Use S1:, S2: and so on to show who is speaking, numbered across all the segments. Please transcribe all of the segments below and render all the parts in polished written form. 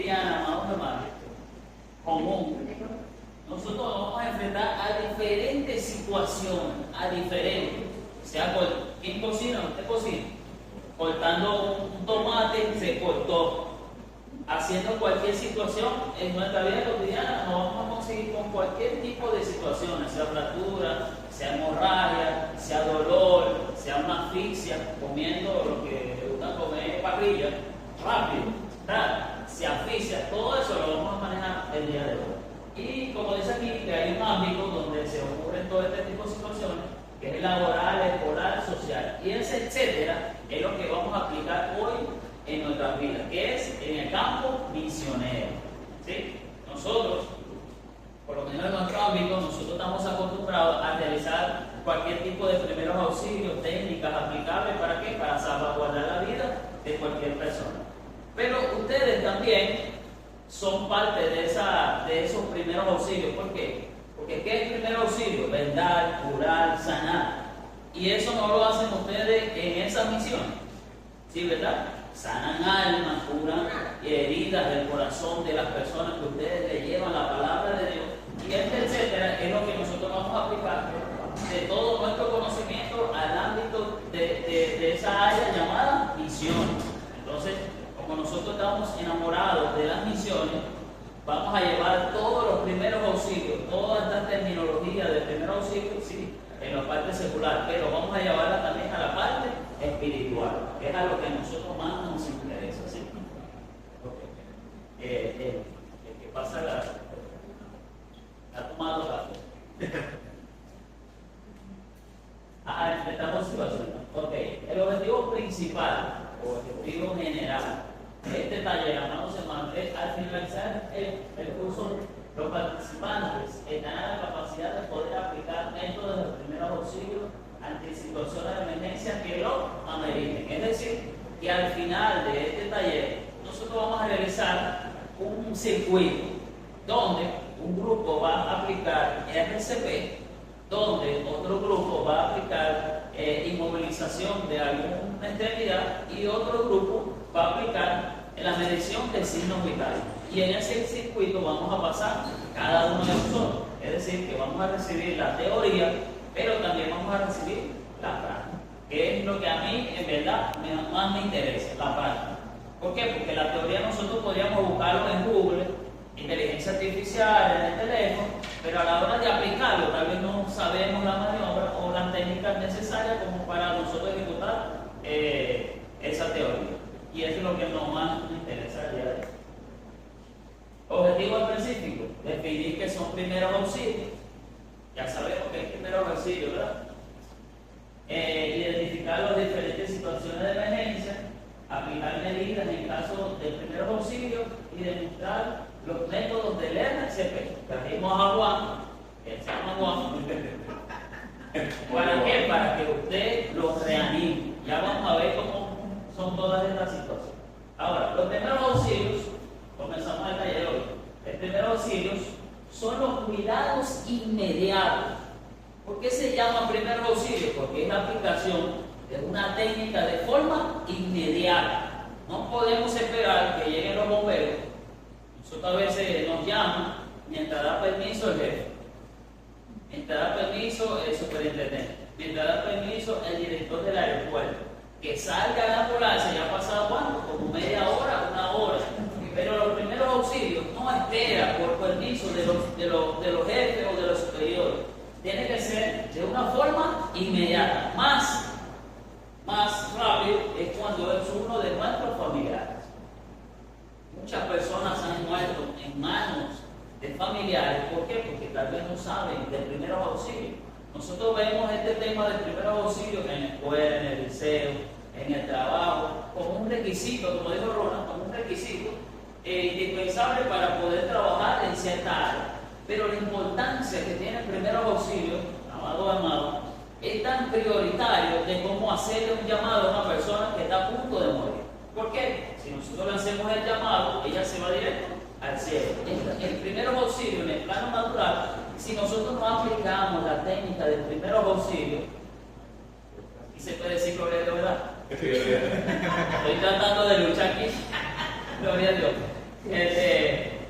S1: cotidiana, amados hermanos, común, nosotros nos vamos a enfrentar a diferentes situaciones, sea ¿quién cocina? ¿Usted cocina? Cortando un tomate, se cortó. Haciendo cualquier situación en nuestra vida cotidiana, nos vamos a conseguir con cualquier tipo de situaciones, sea fractura, sea hemorragia, sea dolor, sea una asfixia, comiendo lo que le gusta comer parrilla, rápido, se asfixia, todo eso lo vamos a manejar el día de hoy. Y como dice aquí, que hay un ámbito donde se ocurren todo este tipo de situaciones, que es el laboral, el escolar, social, y ese etcétera, es lo que vamos a aplicar hoy en nuestras vidas, que es en el campo misionero. ¿Sí? Nosotros, por lo menos en nuestro ámbito, nosotros estamos acostumbrados a realizar cualquier tipo de primeros auxilios, técnicas aplicables, ¿para qué? Para salvaguardar la vida de cualquier persona. Pero ustedes también son parte de esos primeros auxilios. ¿Por qué? Porque ¿qué es primer auxilio? Vendar, curar, sanar. Y eso no lo hacen ustedes en esas misiones. ¿Sí, verdad? Sanan almas, curan heridas del corazón de las personas que ustedes le llevan la palabra de Dios. Y etcétera, es lo que nosotros vamos a aplicar de todo nuestro conocimiento al ámbito de esa área llamada misiones. Entonces, como nosotros estamos enamorados de las misiones, vamos a llevar todos los primeros auxilios, toda esta terminología de primer auxilio, sí, en la parte secular, pero vamos a llevarla también a la parte espiritual, que es a lo que a nosotros más nos interesa, ¿sí? El que pasa ha tomado café. Enfrentamos situaciones. Ok, el objetivo principal o objetivo general de este taller, amados hermanos, es al finalizar el curso, los participantes tendrán la capacidad de poder aplicar métodos de los primeros auxilios ante situaciones de emergencia que lo ameriten. Es decir, que al final de este taller nosotros vamos a realizar un circuito donde un grupo va a aplicar RCP, donde otro grupo va a aplicar inmovilización de alguna extremidad y otro grupo va a aplicar la medición de signos vitales. Y en ese circuito vamos a pasar cada uno de nosotros. Es decir, que vamos a recibir la teoría, pero también vamos a recibir la práctica, que es lo que a mí en verdad más me interesa, la práctica. ¿Por qué? Porque la teoría nosotros podríamos buscarlo en Google, inteligencia artificial, en el teléfono, pero a la hora de aplicarlo tal vez no sabemos la maniobra o las técnicas necesarias como para nosotros ejecutar esa teoría. Y eso es lo que más nos interesa el día de hoy. Objetivo específico, definir qué son primeros auxilios. Ya sabemos que es primeros auxilios, ¿verdad? Identificar las diferentes situaciones de emergencia, aplicar medidas en caso de primeros auxilios y demostrar los métodos del RCP. Trajimos a Juan, que se llama Juan. ¿Para qué? Para que usted los reanime. Ya vamos a ver cómo son todas estas situaciones. Ahora, los primeros auxilios, comenzamos el taller hoy. Los primeros auxilios son los cuidados inmediatos. ¿Por qué se llama primeros auxilios? Porque es la aplicación de una técnica de forma inmediata. No podemos esperar que lleguen los bomberos. Nosotros a veces nos llaman mientras da permiso el jefe, mientras da permiso el superintendente, mientras da permiso el director del aeropuerto. Que salga la ambulancia, ya ha pasado ¿cuánto? Como media hora, una hora. Pero los primeros auxilios no espera por permiso de los jefes o de los superiores. Tiene que ser de una forma inmediata. Más rápido es cuando es uno de nuestros familiares. Muchas personas han muerto en manos de familiares. ¿Por qué? Porque tal vez no saben de primeros auxilios. Nosotros vemos este tema de primeros auxilios en la escuela, en el liceo, en el trabajo, como un requisito, como dijo Ronald, como un requisito indispensable para poder trabajar en cierta área. Pero la importancia que tiene primeros auxilios, amado, es tan prioritario de cómo hacerle un llamado a una persona que está a punto de morir. ¿Por qué? Si nosotros le hacemos el llamado, ella se va directo al cielo. El primeros auxilios en el plano natural, si nosotros no aplicamos la técnica de primeros auxilios, y se puede decir gloria a Dios, ¿verdad? Estoy tratando de luchar aquí, gloria a Dios.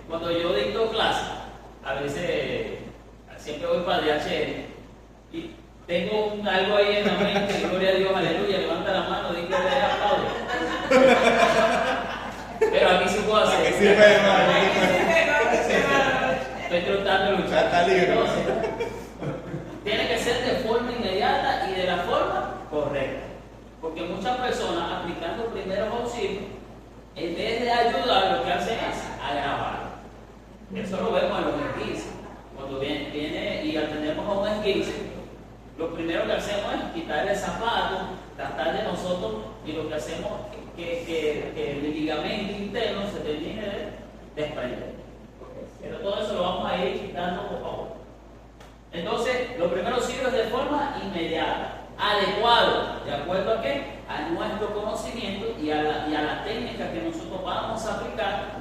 S1: Cuando yo dicto clase, a veces siempre voy para DHL y tengo algo ahí en la mente, gloria a Dios, aleluya, levanta la mano, di que le aplaude. Pero aquí sí puedo hacer.
S2: Aquí sí puede, hermano.
S1: Estoy tratando de luchar.
S2: Está libre.
S1: Entonces, tiene que ser de forma inmediata y de la forma correcta. Porque muchas personas aplicando primeros auxilios, en vez de ayudar, lo que hacen es agravar. Eso lo vemos en los esguinces. Cuando viene y atendemos a un esguince, lo primero que hacemos es quitar el zapato, tratar de nosotros, y lo que hacemos es que el ligamento interno se termine de desprender. Pero todo eso lo vamos a ir quitando poco a poco. Entonces, lo primero sirve es de forma inmediata, adecuado, ¿de acuerdo a qué? A nuestro conocimiento y a la técnica que nosotros vamos a aplicar.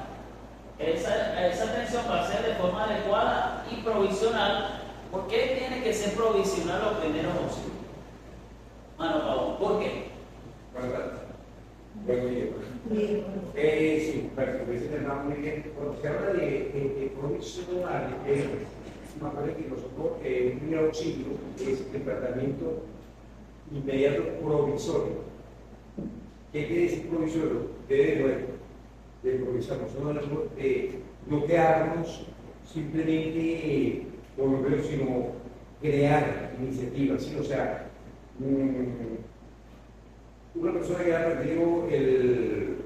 S1: Esa atención va a ser de forma adecuada y provisional. ¿Por qué tiene que ser provisional los primeros auxilios? Mano Pablo, ¿por qué?
S3: Buen día. Sí, perfecto. Muy bien. Cuando se habla de provisional, me parece que nosotros, un primer auxilio es el tratamiento inmediato provisorio. ¿Qué quiere decir provisorio? De improvisar. Nosotros de no quedarnos simplemente volver, sino crear iniciativas, ¿sí? O sea, una persona que ha perdido el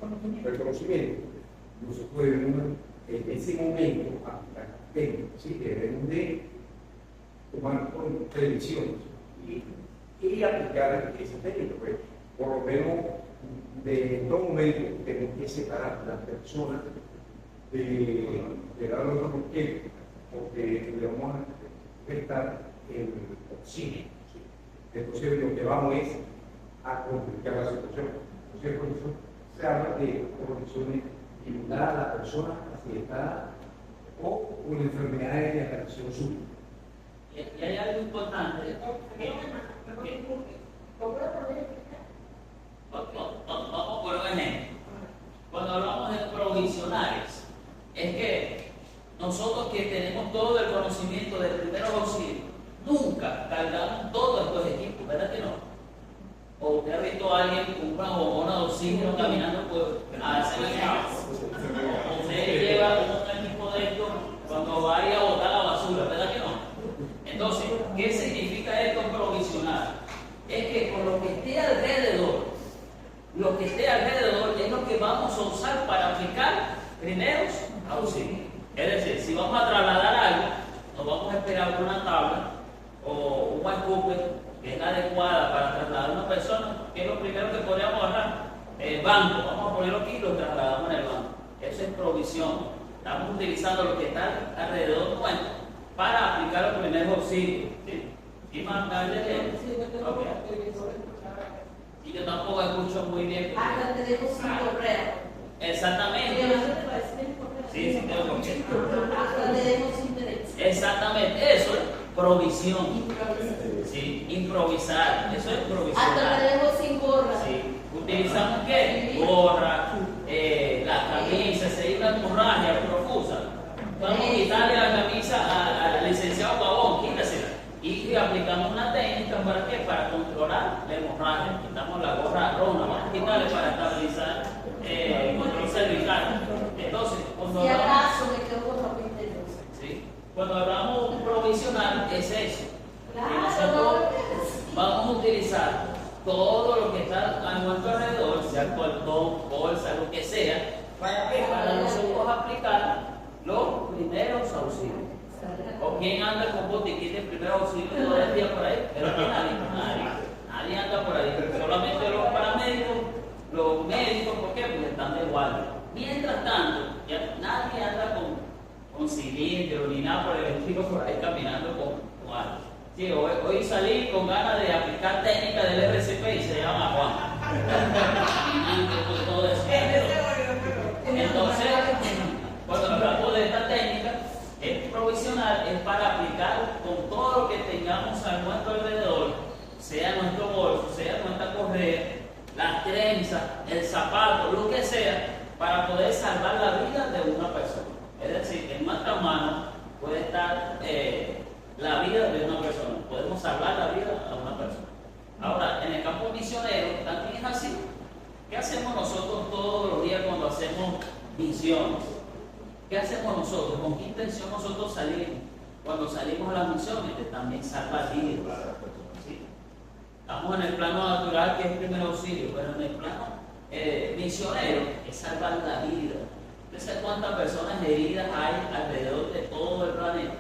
S3: conocimiento, nosotros debemos en ese momento aplicar técnicas, ¿sí? Debemos de tomar previsiones y aplicar esa técnica. Pues, por lo menos, de todo momento tenemos que separar a la persona de darle otro bloqueo, porque le vamos a prestar el oxígeno. ¿Sí? Entonces, lo que vamos es a complicar la situación. Entonces, por eso se habla de condiciones de dar a la persona accidentada o con enfermedades de reacción súbita.
S1: Y hay algo importante. Vamos por un ejemplo. Cuando hablamos de provisionales, es que nosotros que tenemos todo el conocimiento de primeros auxilios, nunca cargamos todos estos equipos, ¿verdad que no? O usted ha visto a alguien con una bombona de oxígeno caminando por hacer el caos. O usted lleva un equipo de esto cuando vaya a botar la basura, ¿verdad que no? Entonces, ¿qué significa esto provisional? Es que con lo que esté alrededor, es lo que vamos a usar para aplicar primeros auxilios. Es decir, si vamos a trasladar algo, nos vamos a esperar por una tabla o un scooper que es la adecuada para trasladar a una persona, que es lo primero que podríamos agarrar. El banco, vamos a ponerlo aquí y lo trasladamos en el banco. Eso es provisión. Estamos utilizando lo que está alrededor nuestro para aplicar los primeros auxilios. ¿Sí? ¿Y más tarde? Y yo tampoco escucho muy bien.
S4: Acá tenemos un correo.
S1: Exactamente. Sí, sí, tengo que.
S4: Acá tenemos interés.
S1: Exactamente, eso es provisión. Sí, improvisar. Eso es
S4: Acá
S1: provisional.
S4: tenemos sin gorra.
S1: Sí. ¿Utilizamos qué? Gorra, la camisa, se hay una hemorragia profusa. Vamos a quitarle la camisa al licenciado Pavón, quítasela. Y aplicamos una técnica para qué? Para controlar la hemorragia. Quitamos la gorra rona, vamos a quitarle para estabilizar el control cervical. Entonces, cuando
S4: Si
S1: hablamos,
S4: acaso me quedo con ropa interior.
S1: ¿sí? Cuando hablamos provisional, es eso. Que
S4: Claro,
S1: nosotros
S4: no.
S1: vamos a utilizar todo lo que está a nuestro alrededor, sea cordón, bolsa, lo que sea, ¿para qué? Para nosotros aplicar los primeros auxilios. ¿O quién anda con botiquín de primeros auxilios todo el día por ahí? Pero que nadie anda por ahí. Solamente los paramédicos, los médicos, ¿por qué? Porque están de guardia. Mientras tanto, ya nadie anda con cilindro ni nada por el estilo por ahí caminando con algo. Sí, hoy salí con ganas de aplicar técnica del RCP y se llama Juan. Caminando con todo eso. Entonces, cuando hablamos de esta técnica, es provisional, es para aplicar con todo lo que tengamos a nuestro alrededor, sea nuestro bolso, sea nuestra correa, las trenzas, el zapato, lo que sea, para poder salvar la vida de una persona. Es decir, en nuestras manos puede estar la vida de una persona. Podemos salvar la vida a una persona. Ahora, en el campo misionero también es así. ¿Qué hacemos nosotros todos los días cuando hacemos misiones? ¿Qué hacemos nosotros? ¿Con qué intención nosotros salimos? Cuando salimos a las misiones, de también salvar vidas. ¿Sí? Estamos en el plano natural, que es el primer auxilio, pero en el plano misionero es salvar la vida. ¿Usted sabe cuántas personas heridas hay alrededor de todo el planeta?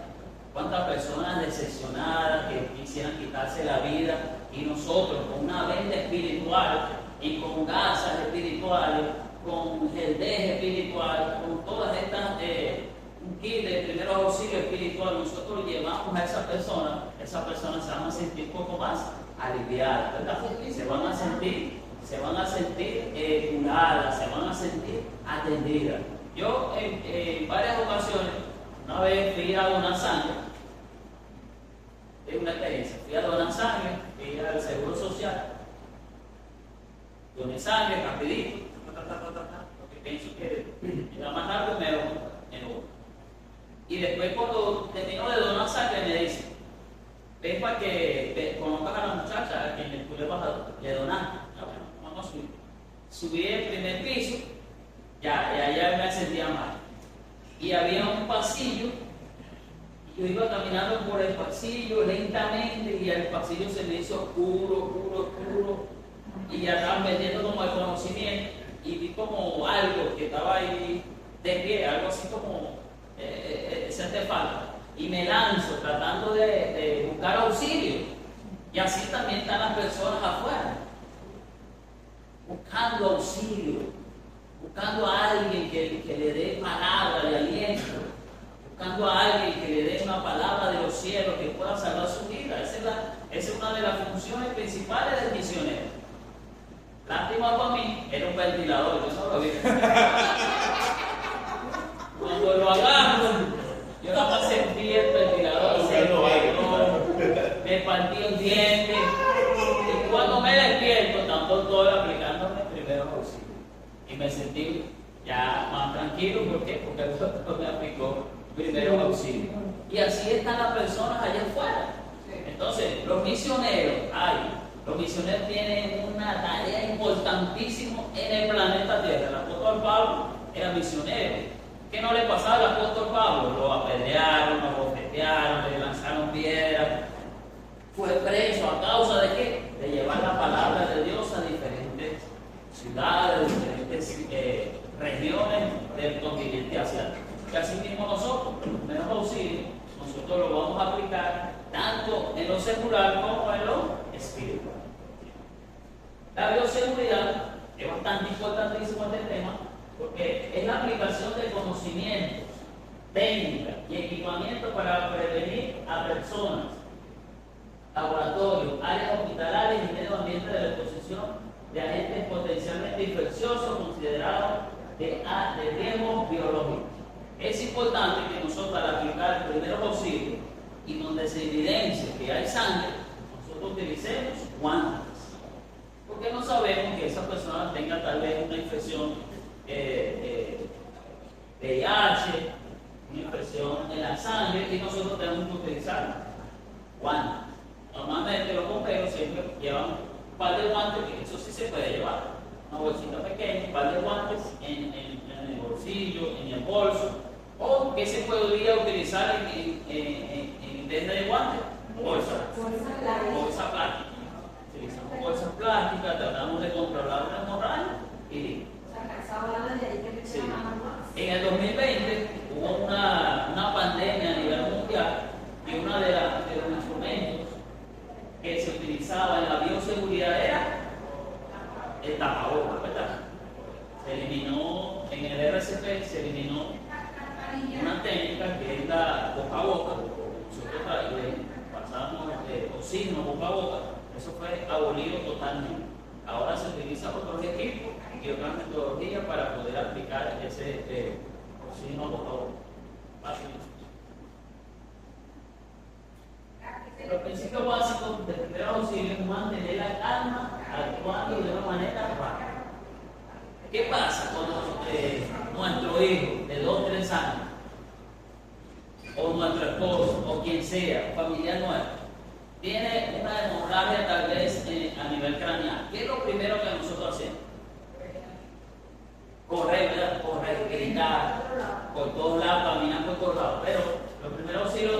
S1: ¿Cuántas personas decepcionadas que quisieran quitarse la vida? Y nosotros, con una venda espiritual y con gasas espirituales, con geldez espiritual, con todas estas un kit de primeros auxilios espiritual, nosotros llevamos a esas personas se van a sentir un poco más aliviadas, ¿verdad? Se van a sentir curadas, se van a sentir atendidas. Yo en varias ocasiones, una vez fui a donar sangre, es una experiencia, fui a donar sangre, fui al Seguro Social, doné sangre rapidito, porque pienso que era más rápido me lo y después cuando termino de donar sangre me dice, ven para que conozcas a la muchacha a quien tú le donaste. Vamos a subir. Subí el primer piso, ya me sentía mal. Y había un pasillo, y yo iba caminando por el pasillo lentamente, y el pasillo se me hizo oscuro, y ya estaba metiendo como el conocimiento, y vi como algo que estaba ahí de pie, algo así como ese artefacto, y me lanzo tratando de buscar auxilio, y así también están las personas afuera, buscando auxilio, buscando a alguien que le dé palabra de aliento, buscando a alguien que le dé una palabra de los cielos que pueda salvar su vida. Esa es una de las funciones principales del misionero. Lástima para mí, era un ventilador, yo no lo vi. Cuando lo agarro, yo nada más sentí el ventilador, me partí un diente, y cuando me despierto, tampoco estoy aplicándome primeros auxilios. Y me sentí ya más tranquilo, ¿por qué? Porque el doctor me aplicó primeros auxilios. Y así están las personas allá afuera. Entonces, los misioneros tienen una tarea importantísima en el planeta Tierra. El apóstol Pablo era misionero. ¿Qué no le pasaba al apóstol Pablo? Lo apedrearon, lo bofetearon, le lanzaron piedras. Fue preso a causa de qué? De llevar la palabra de Dios a diferentes ciudades, diferentes regiones del continente asiático. Y así mismo nosotros, los primeros auxilios, nosotros lo vamos a aplicar tanto en lo secular como en lo espiritual. La bioseguridad es bastante importantísimo este tema, porque es la aplicación de conocimientos, técnicas y equipamientos para prevenir a personas, laboratorios, áreas hospitalarias y medio ambiente de la exposición de agentes potencialmente infecciosos considerados de riesgo biológico. Es importante que nosotros, al aplicar primeros auxilios y donde se evidencia que hay sangre, nosotros utilicemos guantes, porque no sabemos que esa persona tenga tal vez una infección VIH, una infección en la sangre, y nosotros tenemos que utilizar guantes. Normalmente los bomberos siempre llevan un par de guantes, que eso sí se puede llevar, una bolsita pequeña, un par de guantes en el bolsillo, en el bolso, o que se podría utilizar en vez de guantes, bolsa plástica. Utilizamos bolsas plásticas, tratamos de controlar una hemorragia y listo. Sí. En el 2020 hubo una pandemia a nivel mundial, y uno de los instrumentos que se utilizaba en la bioseguridad era el tapabocas, ¿verdad? Se eliminó en el RCP, se eliminó una técnica que es la boca a boca. Nosotros pasábamos oxígeno boca a boca, eso fue abolido totalmente. Ahora se utiliza otros equipos y otras metodologías para poder aplicar ese oxígeno boca a boca. Fácilmente. Los principios básicos de primeros auxilios es mantener la calma actuando de una manera rápida. ¿Qué pasa cuando nuestro hijo de 2 o 3 años, o nuestro esposo, o quien sea, familiar nuestro, tiene una hemorragia tal vez a nivel craneal, ¿qué es lo primero que nosotros hacemos? Correr, ¿verdad? Correr, gritar, por todos lados, caminar por todos lados. Pero lo primero auxilio,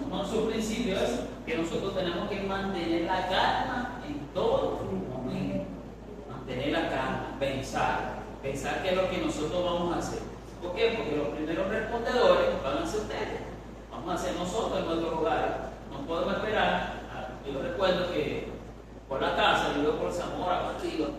S1: no su principio es que nosotros tenemos que mantener la calma en todo momento. Mantener la calma, pensar qué es lo que nosotros vamos a hacer. ¿Por qué? Porque los primeros respondedores van a ser ustedes, vamos a ser nosotros en nuestros hogares. No podemos esperar. Yo recuerdo que por la casa, yo vivo por Zamora, contigo,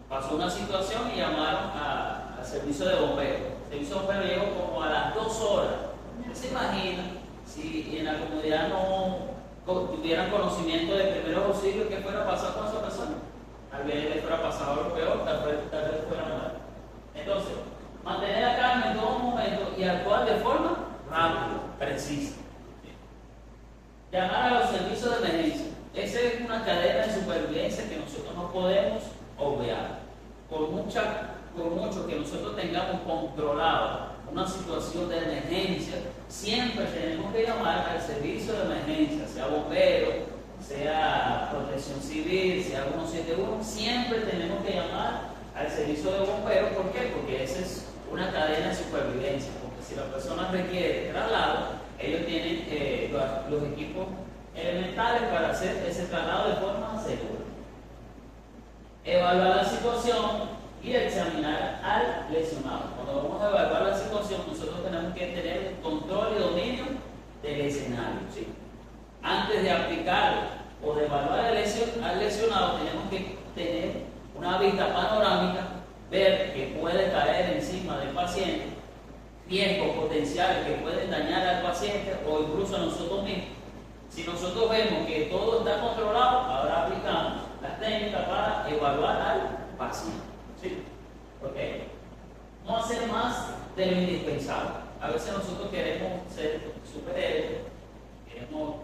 S1: pasó una situación y llamaron al servicio de bomberos. El servicio de bomberos llegó como a las 2 horas. ¿Usted se imagina si en la comunidad no tuvieran conocimiento de primeros auxilios, qué fuera a pasar con esa persona? Tal vez le fuera pasado algo peor, tal vez fuera mal. Entonces, mantener la calma en todo momento y actuar de forma rápida, precisa. Llamar a los servicios de emergencia. Esa es una cadena de supervivencia que nosotros no podemos obviar. Por mucho que nosotros tengamos controlado una situación de emergencia, siempre tenemos que llamar al servicio de emergencia, sea bombero, sea protección civil, sea 171, siempre tenemos que llamar al servicio de bomberos. ¿Por qué? Porque esa es una cadena de supervivencia, porque si la persona requiere traslado, ellos tienen los equipos elementales para hacer ese traslado de forma segura. Evaluar la situación y examinar al lesionado. Cuando vamos a evaluar la situación, nosotros tenemos que tener el control y dominio del escenario. ¿Sí? Antes de aplicar o de evaluar al lesionado, tenemos que tener una vista panorámica, ver que puede caer encima del paciente, riesgos potenciales que pueden dañar al paciente o incluso a nosotros mismos. Si nosotros vemos que todo está controlado, ahora aplicamos las técnicas para evaluar al paciente. ¿Sí? ¿Okay? No hacer más de lo indispensable. A veces nosotros queremos ser superhéroes, queremos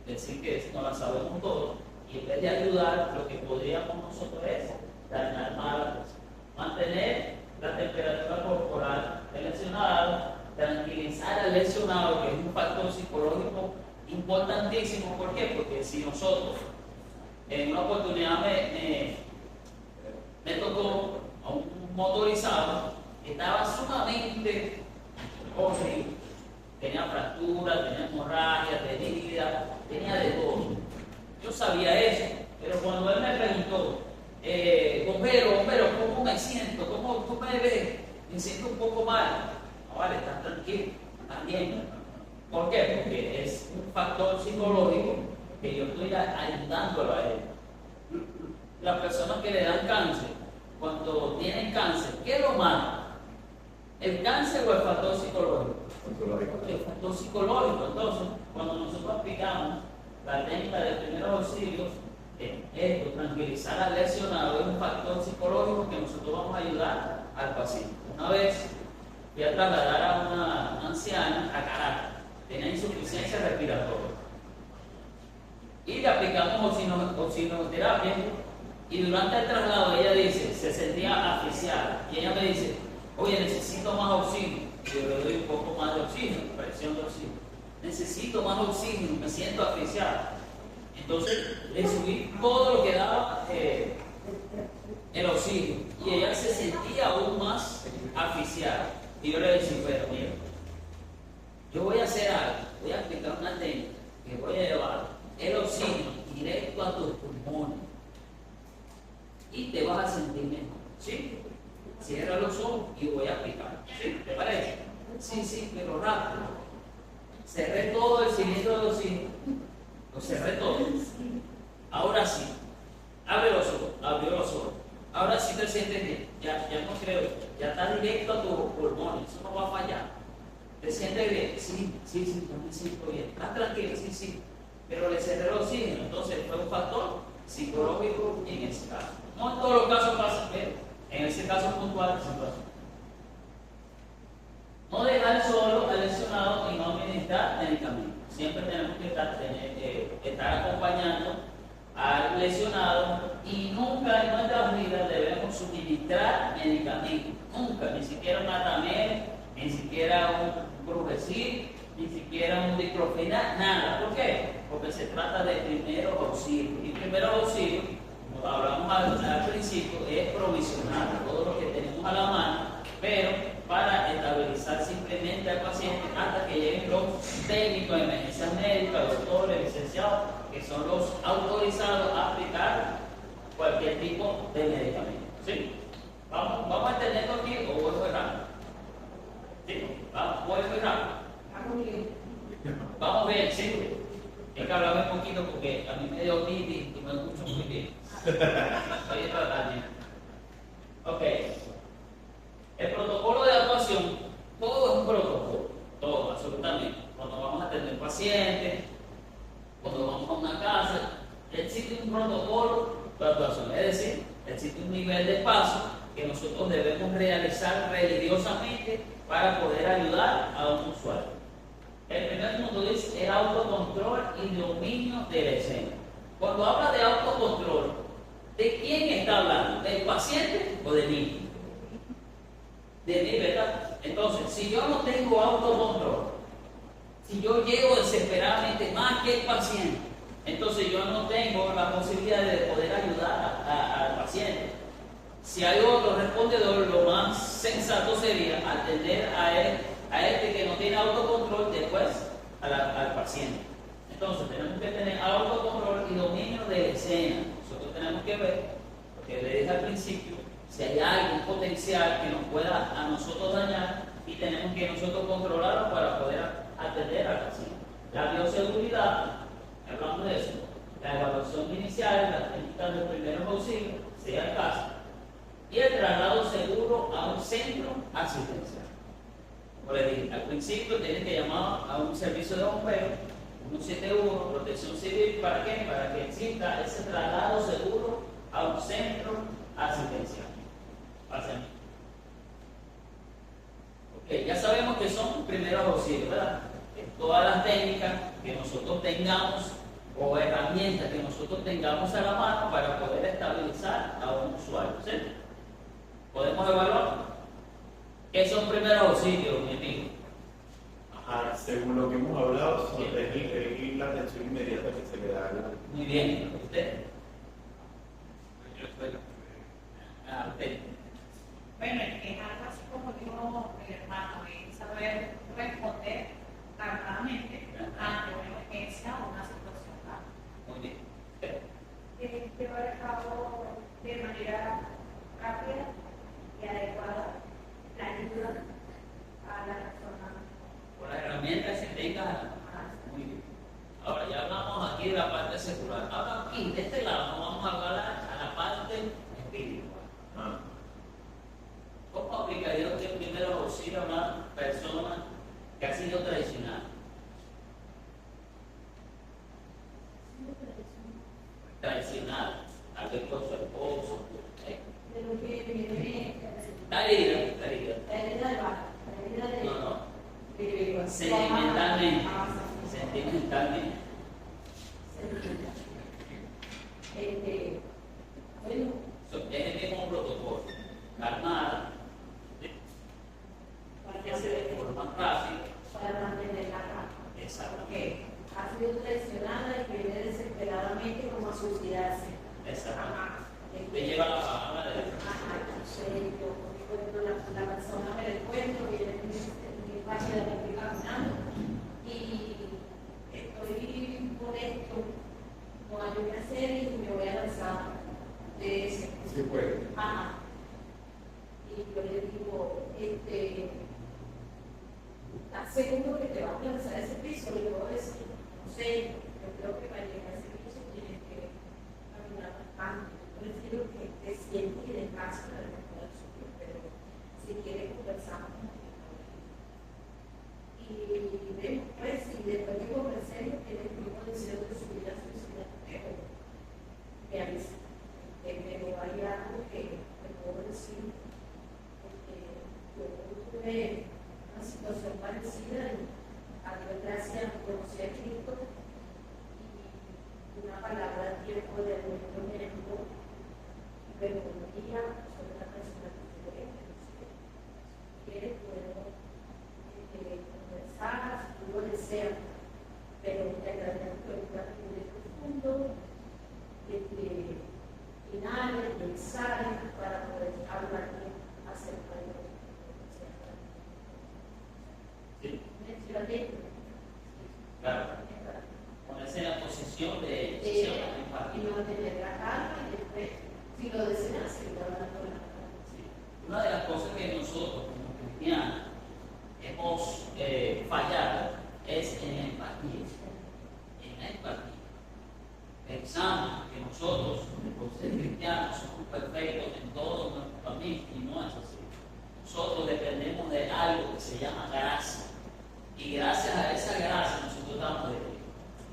S1: decir que no la sabemos todo, y en vez de ayudar, lo que podríamos nosotros es dañar más a la persona. Mantener la temperatura corporal del lesionado, tranquilizar al lesionado, que es un factor psicológico importantísimo. ¿Por qué? Porque si nosotros, en una oportunidad me tocó a un motorizado que estaba sumamente horrible. Tenía fracturas, tenía hemorragia, tenía herida, tenía de todo. Yo sabía eso, pero cuando él me preguntó, bombero, ¿cómo me siento? ¿Cómo me ves? Me siento un poco mal. No, vale, estás tranquilo, estás bien. ¿Por qué? Porque es un factor psicológico que yo estoy ayudándolo a él. Las personas que le dan cáncer, cuando tienen cáncer, ¿qué es lo malo? ¿El cáncer o el factor psicológico? El factor psicológico. Entonces, cuando nosotros aplicamos la técnica de primeros auxilios, esto, tranquilizar al lesionado, es un factor psicológico que nosotros vamos a ayudar al paciente. Una vez fui a trasladar a una anciana a Caracas, tenía insuficiencia respiratoria, y le aplicamos oxigenoterapia, y durante el traslado ella dice, se sentía asfixiada, y ella me dice, oye, necesito más oxígeno. Yo le doy un poco más de oxígeno, presión de oxígeno. Necesito más oxígeno, me siento asfixiada. Entonces le subí todo lo que daba el oxígeno, y ella se sentía aún más asfixiada. Y yo le decía, pero mira, yo voy a hacer algo, voy a aplicar una técnica que voy a llevar el oxígeno directo a tus pulmones y te vas a sentir mejor. ¿Sí? Cierra los ojos y voy a aplicar. ¿Sí? ¿Te parece? Sí, pero rápido. Cerré todo el cilindro de oxígeno. Lo cerré todo. Ahora sí. Abre los ojos. Abrió los ojos. Ahora sí te sientes bien. Ya no creo. Ya está directo a tus pulmones. Eso no va a fallar. ¿Te sientes bien? Sí, yo me siento bien. ¿Estás tranquilo? Sí. Pero le cerré el oxígeno. Entonces fue un factor psicológico en ese caso. No en todos los casos pasa, pero en ese caso puntual sí pasa. No dejar solo al lesionado y no administrar medicamentos. Siempre tenemos que estar acompañando al lesionado, y nunca en nuestras vidas debemos suministrar medicamentos. Nunca, ni siquiera un atamel, ni siquiera un brujecil, ni siquiera un diclofenac, nada. ¿Por qué? Porque se trata de primeros auxilios. Y primeros auxilios, como hablamos al principio, es provisional, todo lo que tenemos a la mano, pero para estabilizar simplemente al paciente hasta que lleguen los técnicos de emergencia médica, doctores, licenciados, que son los autorizados a aplicar cualquier tipo de medicamento. ¿Sí? Vamos a entenderlo aquí o voy muy rápido. ¿Sí? Voy muy rápido. Vamos bien, sí. Hay que hablar un poquito porque a mí me dio otitis y me escucho muy bien. Estoy tratando. Ok. El protocolo de actuación, todo es un protocolo, todo, absolutamente. Cuando vamos a atender un paciente, cuando vamos a una casa, existe un protocolo de actuación, es decir, existe un nivel de paso que nosotros debemos realizar religiosamente para poder ayudar a un usuario. El primer punto dice el autocontrol y dominio de la escena. Cuando habla de autocontrol, ¿de quién está hablando? ¿Del paciente o de mí? De mí, ¿verdad? Entonces, si yo no tengo autocontrol, si yo llego desesperadamente más que el paciente, entonces yo no tengo la posibilidad de poder ayudar al paciente. Si hay otro respondedor, lo más sensato sería atender a este que no tiene autocontrol después al paciente. Entonces tenemos que tener autocontrol y dominio de la escena. Nosotros tenemos que ver, porque le dije al principio, si hay algún potencial que nos pueda a nosotros dañar y tenemos que nosotros controlarlo para poder atender al paciente. La bioseguridad, hablamos de eso, la evaluación inicial, las técnicas de primeros auxilios, sea el caso, y el traslado seguro a un centro asistencial. Como les dije, al principio tienen que llamar a un servicio de bomberos, 171, protección civil, ¿para qué? Para que exista ese traslado seguro a un centro asistencial. Pasen. Ok, ya sabemos que son primeros auxilios, ¿verdad? Todas las técnicas que nosotros tengamos o herramientas que nosotros tengamos a la mano para poder estabilizar a un usuario, ¿sí? ¿Podemos evaluar? ¿Qué son primeros auxilios, mi amigo?
S2: Ajá, según lo que hemos hablado, es la atención inmediata que se le da a la...
S1: Muy bien, ¿usted? Usted.
S5: Bueno, es algo así como dijo el hermano, es saber responder calmadamente ante una emergencia o una situación grave.
S1: Muy bien.
S5: Llevar a cabo de manera rápida y adecuada la ayuda a la persona.
S1: Con las herramientas que tenga. Muy bien. Ahora ya hablamos aquí de la parte secular. Ahora aquí, de este lado, nos vamos a hablar a la parte espiritual. ¿Cómo aplicaría usted primero auxilio a una persona que ha sido traicionada? Traicionada, tal vez por su esposo.
S4: De lo que viene,
S1: Está herida, está herida.
S4: la herida del bajo, la herida de...
S1: No. Sentimentalmente.
S4: Ah,
S1: Sentimentalmente.
S4: Bueno,
S1: Es el mismo protocolo. Calmada, que se de forma rápida.
S4: para mantener la calma.
S1: Exactamente.
S4: Porque ha sido traicionada y viene desesperadamente como a suicidarse.
S1: Exactamente. Te lleva la palabra de
S4: Yo, por ejemplo, la persona me la encuentro, viene en mi página de estoy caminando y estoy por esto, no hay que hacer y me voy a lanzar de ese.
S3: Sí puede.
S4: Ajá. Y yo le digo, ¿estás seguro que te vas a lanzar a ese piso? Le puedo decir, no sé, yo creo que para llegar a ese piso tienes que caminar bastante. Yo prefiero que te sientes y descanses para que puedas subir, pero si quieres conversamos. Y vemos, pues, y después que conversemos, tienes el mismo deseo de subir a suicidar, pero me avisa. Pero hay algo que te puedo decir, porque yo tuve una situación parecida y a Dios gracias conocí a Cristo y una palabra tiempo de momento me ayudó, pero un día soy una persona diferente,
S1: nosotros como cristianos hemos fallado es en empatía. En la empatía. Pensamos que nosotros, por ser cristianos, somos perfectos en todo nuestro camino y no es así. Nosotros dependemos de algo que se llama gracia. Y gracias a esa gracia nosotros estamos de Dios.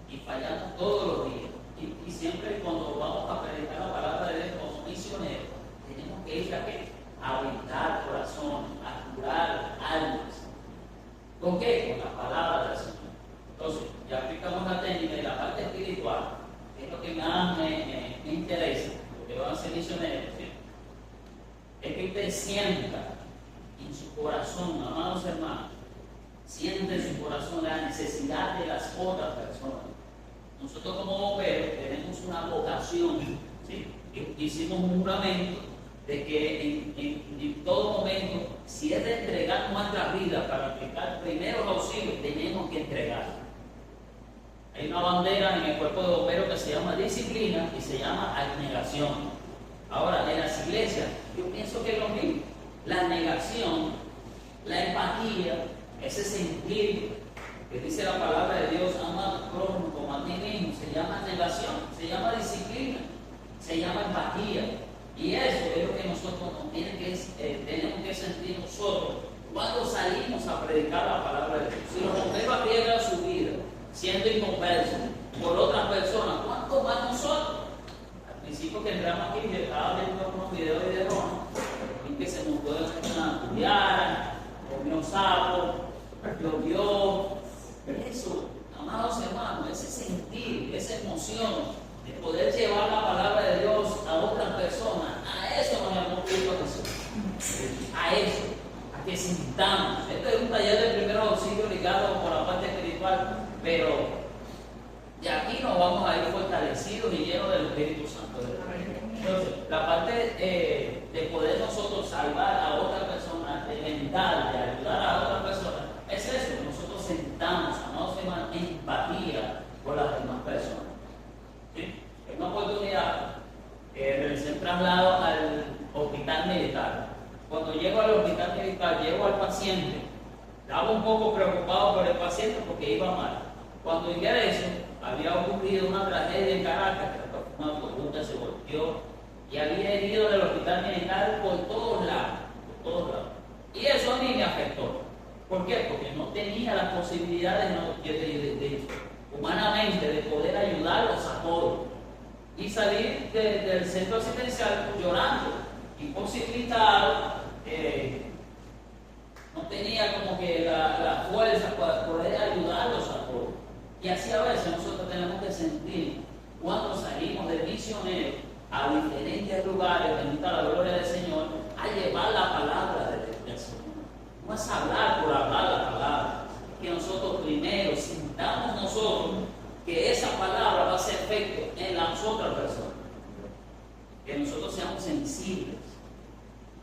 S1: Y fallamos todos los días. Y siempre cuando vamos a predicar la palabra de Dios como misioneros, tenemos que ir a qué? A brindar corazones, a curar almas. ¿Con qué? Con la palabra del Señor. Entonces, ya aplicamos la técnica de la parte espiritual, que es lo que más me interesa, lo que van a ser misioneros, ¿sí? Es que usted sienta en su corazón, amados hermanos, siente en su corazón la necesidad de las otras personas. Nosotros como bomberos tenemos una vocación, ¿sí? Hicimos un juramento de que en todo momento, si es de entregar nuestra vida para aplicar primeros auxilios, tenemos que entregar. Hay una bandera en el cuerpo de bomberos que se llama disciplina y se llama abnegación. Ahora, en las iglesias, yo pienso que es lo mismo. La abnegación, la empatía, ese sentir que dice la palabra de Dios, ama a tu prójimo como a ti mismo, se llama abnegación, se llama disciplina, se llama empatía. Y eso es lo que nosotros tenemos que sentir nosotros cuando salimos a predicar la palabra de Dios. Si los bomberos arriesgan su vida siendo inconversos por otras personas, ¿cuánto más nosotros? Al principio que entramos aquí, yo estaba viendo unos videos de Roma, y que se nos puede una culiara, comió sapo, llovió. Eso, amados hermanos, ese sentir, esa emoción de poder llevar la palabra de Dios a otras personas, a eso nos llamó Cristo Jesús. A eso, a que sintamos. Esto es un taller de primeros auxilios ligado por la parte espiritual, pero de aquí nos vamos a ir fortalecidos y llenos del Espíritu Santo. Entonces, la parte de poder nosotros salvar a otra persona, de mental, de ayudar a otra persona, es eso, nosotros sentamos, amados hermanos, en empatía con las demás personas. ¿Sí? En una oportunidad, realicé un traslado al hospital militar. Cuando llego al hospital militar, llego al paciente, estaba un poco preocupado por el paciente porque iba mal. Cuando ingreso, había ocurrido una tragedia en Caracas, que una autobús se volteó y había herido del hospital militar por todos lados, por todos lados. Y eso a mí me afectó. ¿Por qué? Porque no tenía las posibilidades humanamente de poder ayudarlos a todos. Y salir del centro asistencial llorando, imposibilitado, no tenía como que la fuerza para poder ayudarlos a todos. Y así a veces nosotros tenemos que sentir cuando salimos de misioneros a diferentes lugares, bendita la gloria del Señor, a llevar la palabra del Señor. No es hablar por hablar la palabra, que nosotros primero sintamos nosotros que esa palabra va a hacer efecto en las otras personas. Que nosotros seamos sensibles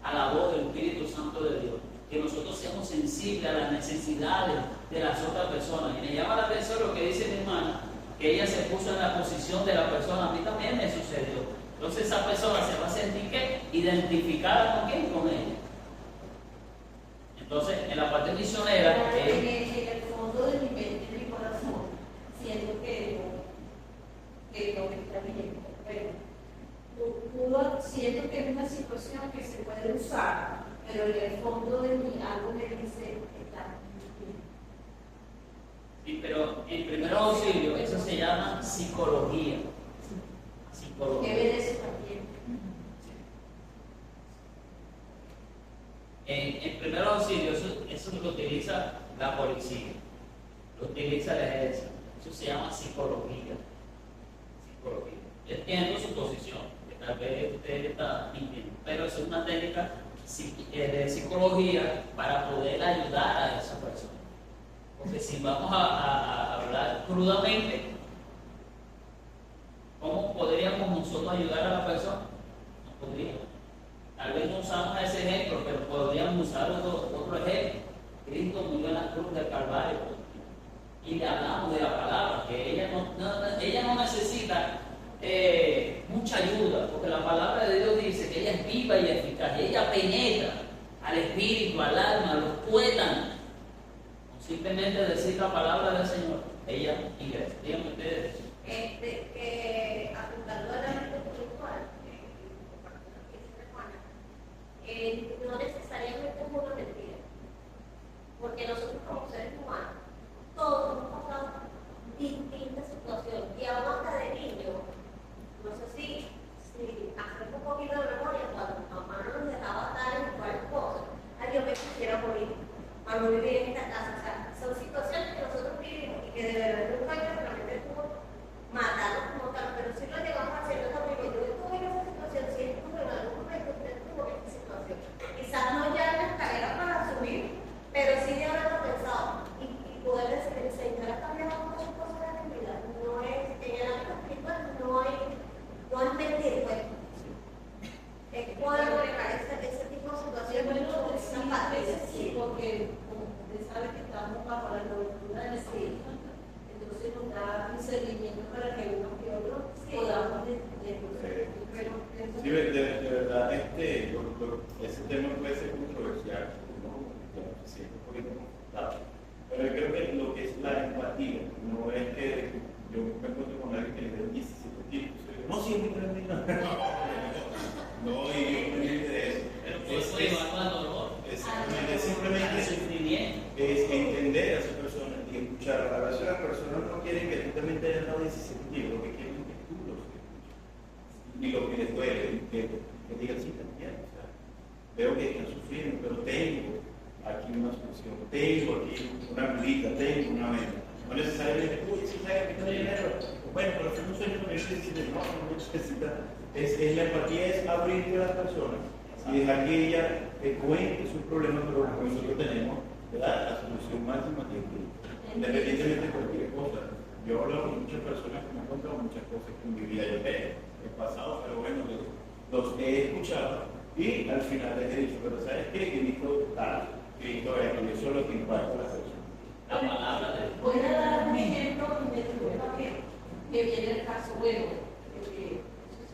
S1: a la voz del Espíritu Santo de Dios. Que nosotros seamos sensibles a las necesidades de las otras personas. Y me llama la atención lo que dice mi hermana, que ella se puso en la posición de la persona. A mí también me sucedió. Entonces esa persona se va a sentir ¿qué? Identificada con quién, con ella. Entonces, en la parte misionera,
S4: en el fondo de mi mente y mi corazón, siento que no me está bien, pero siento que es una situación que se puede usar, pero en el fondo de mí algo me dice que está bien.
S1: Sí, pero en primer auxilio, eso se llama psicología.
S4: ¿Qué ven eso también?
S1: En primer auxilio, eso lo utiliza la policía, lo utiliza el ejército. Eso se llama psicología. Yo entiendo su posición, que tal vez usted está mintiendo, pero es una técnica de psicología para poder ayudar a esa persona. Porque si vamos a hablar crudamente, ¿cómo podríamos nosotros ayudar a la persona? No podríamos. Tal vez no usamos ese ejemplo, pero podríamos usar otro ejemplo. Cristo murió en la cruz del Calvario y le hablamos de la palabra, que ella no necesita mucha ayuda, porque la palabra de Dios dice que ella es viva y eficaz, y ella penetra al espíritu, al alma, los tuetan. Simplemente decir la palabra del Señor, ella ingresa. Díganme ustedes.
S4: Apuntando al ámbito espiritual, no necesariamente es una mentira, porque nosotros como seres humanos, todos hemos pasado distintas situaciones, y aún hasta de niño, no sé si hacer un poquito de memoria, cuando mi mamá no nos dejaba estar en cualquier cosa, ay, yo me quisiera morir, cuando viví en esta casa. O sea, son situaciones que nosotros vivimos y que de verdad nunca hay realmente como matarnos como tal, pero si lo llegamos a hacer también. Yo estuve en esa situación, si estuve en algún momento, usted estuvo en esa situación. Quizás no ya en la escalera para subir, pero sí de haberlo pensado y poder decir, el Señor ha cambiado muchas cosas en mi vida. No es, en el ámbito espiritual no es mentir, pues. Es poder manejar ese tipo de situaciones.
S6: Bueno, sí, porque como usted sabe que estamos bajo la cobertura del Espíritu, entonces nos da discernimiento para que uno que otro podamos
S2: Sí, de verdad, ese tema puede ser controversial, ¿no? Me siento un poquito confrontado. Pero yo creo que lo que es la empatía no es que yo me encuentro con alguien que le dé 17 tipos. No, siempre no, y yo me de eso. Es simplemente es entender a esa persona y escuchar. A veces las personas no quieren que tú también te hayas dado 17 tipos, lo que quieren es que tú los escuches. Y lo que les duele, que digan, sí, también. O sea, veo que están sufriendo, pero tengo aquí una solución, tengo aquí una culita, tengo una meta. No necesariamente, uy, si sabes que tiene dinero. Bueno, pero si no soy yo, no necesita. La empatía es abrirte a las personas y dejar que ella cuente sus problemas, pero nosotros tenemos, ¿verdad?, la solución máxima que independientemente de cualquier cosa. Yo he hablado con muchas personas que me han contado muchas cosas que en mi vida yo he pasado, pero bueno, los he escuchado y al final les he dicho, pero ¿sabes qué? Cristo tal, Cristo es, y eso es lo que impacta a las personas.
S1: La palabra de Dios.
S6: Voy a dar un ejemplo y me disculpa que viene el caso bueno.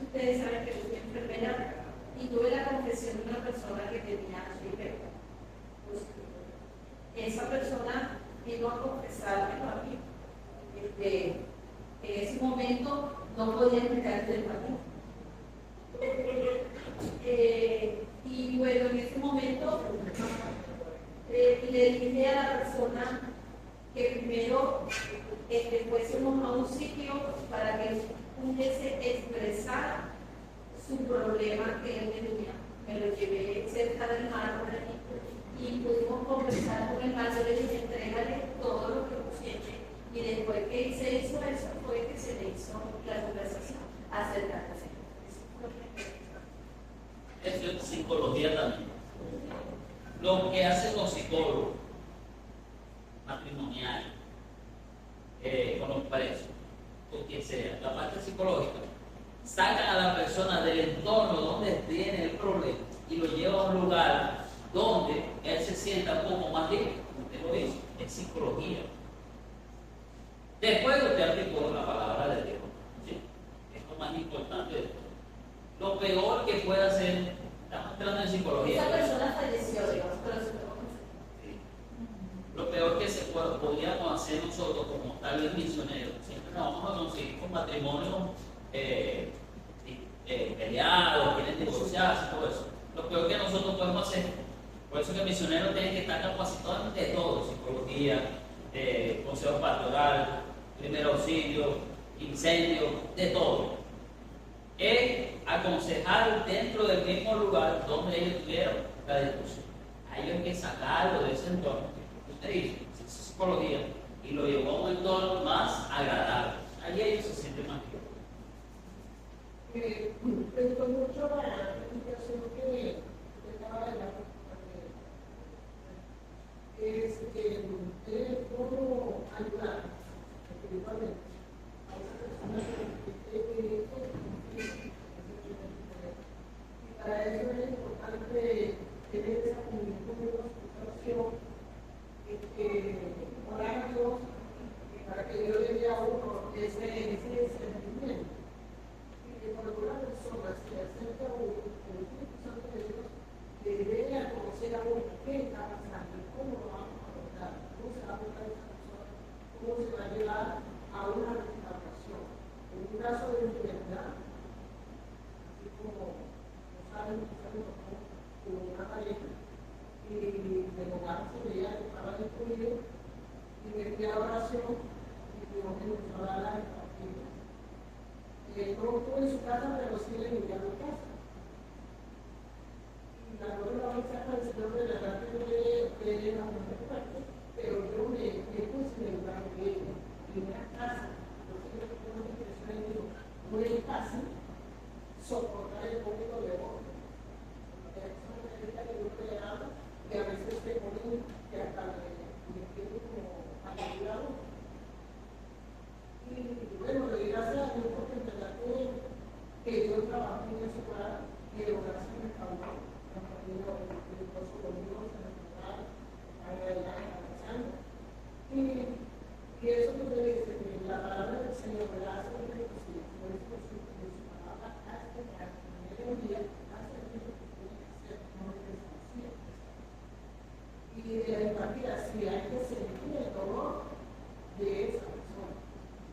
S6: Ustedes saben que yo soy enfermera y tuve la confesión de una persona que tenía HIV. Pues, esa persona vino a confesarme a mí. En ese momento no podía entregar el tratamiento. Y bueno, en ese momento le dije a la persona que primero fuésemos a un sitio para que pudiese expresar su problema que él tenía. Me lo llevé cerca del mar por allí y pudimos conversar con el mar. Yo le dije, entrégale todo lo que tú sientes. Y después que se hizo eso, fue que se le hizo la conversación acerca de eso.
S1: Eso es psicología también. Lo que hacen los psicólogos matrimoniales, con los presos, o quien sea, la parte psicológica, sacan a la persona del entorno donde tiene el problema y lo lleva a un lugar donde él se sienta un poco más libre. Usted lo dice, es psicología. Después usted aplicó la palabra de Dios. ¿Sí? Es lo más importante de todo. Lo peor que puede hacer, estamos entrando en psicología.
S6: Esa persona falleció, digamos, pero se
S1: lo peor que podríamos hacer nosotros como tal vez misioneros, siempre nos vamos a conseguir con matrimonios peleados, quieren divorciarse, todo eso. Lo peor que nosotros podemos hacer, por eso que el misionero tiene que estar capacitado de todo, psicología, consejo pastoral, primer auxilio, incendio, de todo. Es aconsejar dentro del mismo lugar donde ellos tuvieron la discusión. A ellos hay que sacarlo de ese entorno. Usted dice, es psicología, y lo llevó a un entorno más agradable. Ahí ellos se sienten más bien.
S7: Me gustó mucho la explicación que acaba de dar, es cómo ayudar espiritualmente a esa persona y para eso es importante tener esa comunicación, orar a Dios para que Dios le dé a uno ese sentimiento. Y que cuando una persona se acerca a uno, el Espíritu Santo de Dios le dé a conocer a uno qué está pasando, cómo lo vamos a abordar, cómo se va a abordar esa persona, cómo se va a llevar a una restauración. En un caso de enfermedad, así como lo saben, con una pareja, y del hogar se veía que estaba destruido, y me fui a la oración, y Dios me empezó a dar la respuesta. No estuve en su casa, pero sí le envié a mi casa. Y la gloria de la mensaje del Señor de verdad que no le la mujer fuerte, pero yo me puse en el lugar de ella, en una casa. Entonces yo tengo una expresión en Dios, no es fácil soportar el público de otro. Es una característica que yo creaba, y a veces te ponen que hasta me quiero como ayudar. Y bueno, le di gracias a Dios porque en verdad que yo trabajé en ese lugar y el hogar se me calmó. La familia, el esposo conmigo, se me calmaron, avanzando. Y eso que usted dice, que la palabra del Señor, ¿verdad? Hace que por eso su palabra hace que al final del día hace que tiene que hacer, no es desafío. Y de la empatía, si hay que sentir el dolor de esa persona,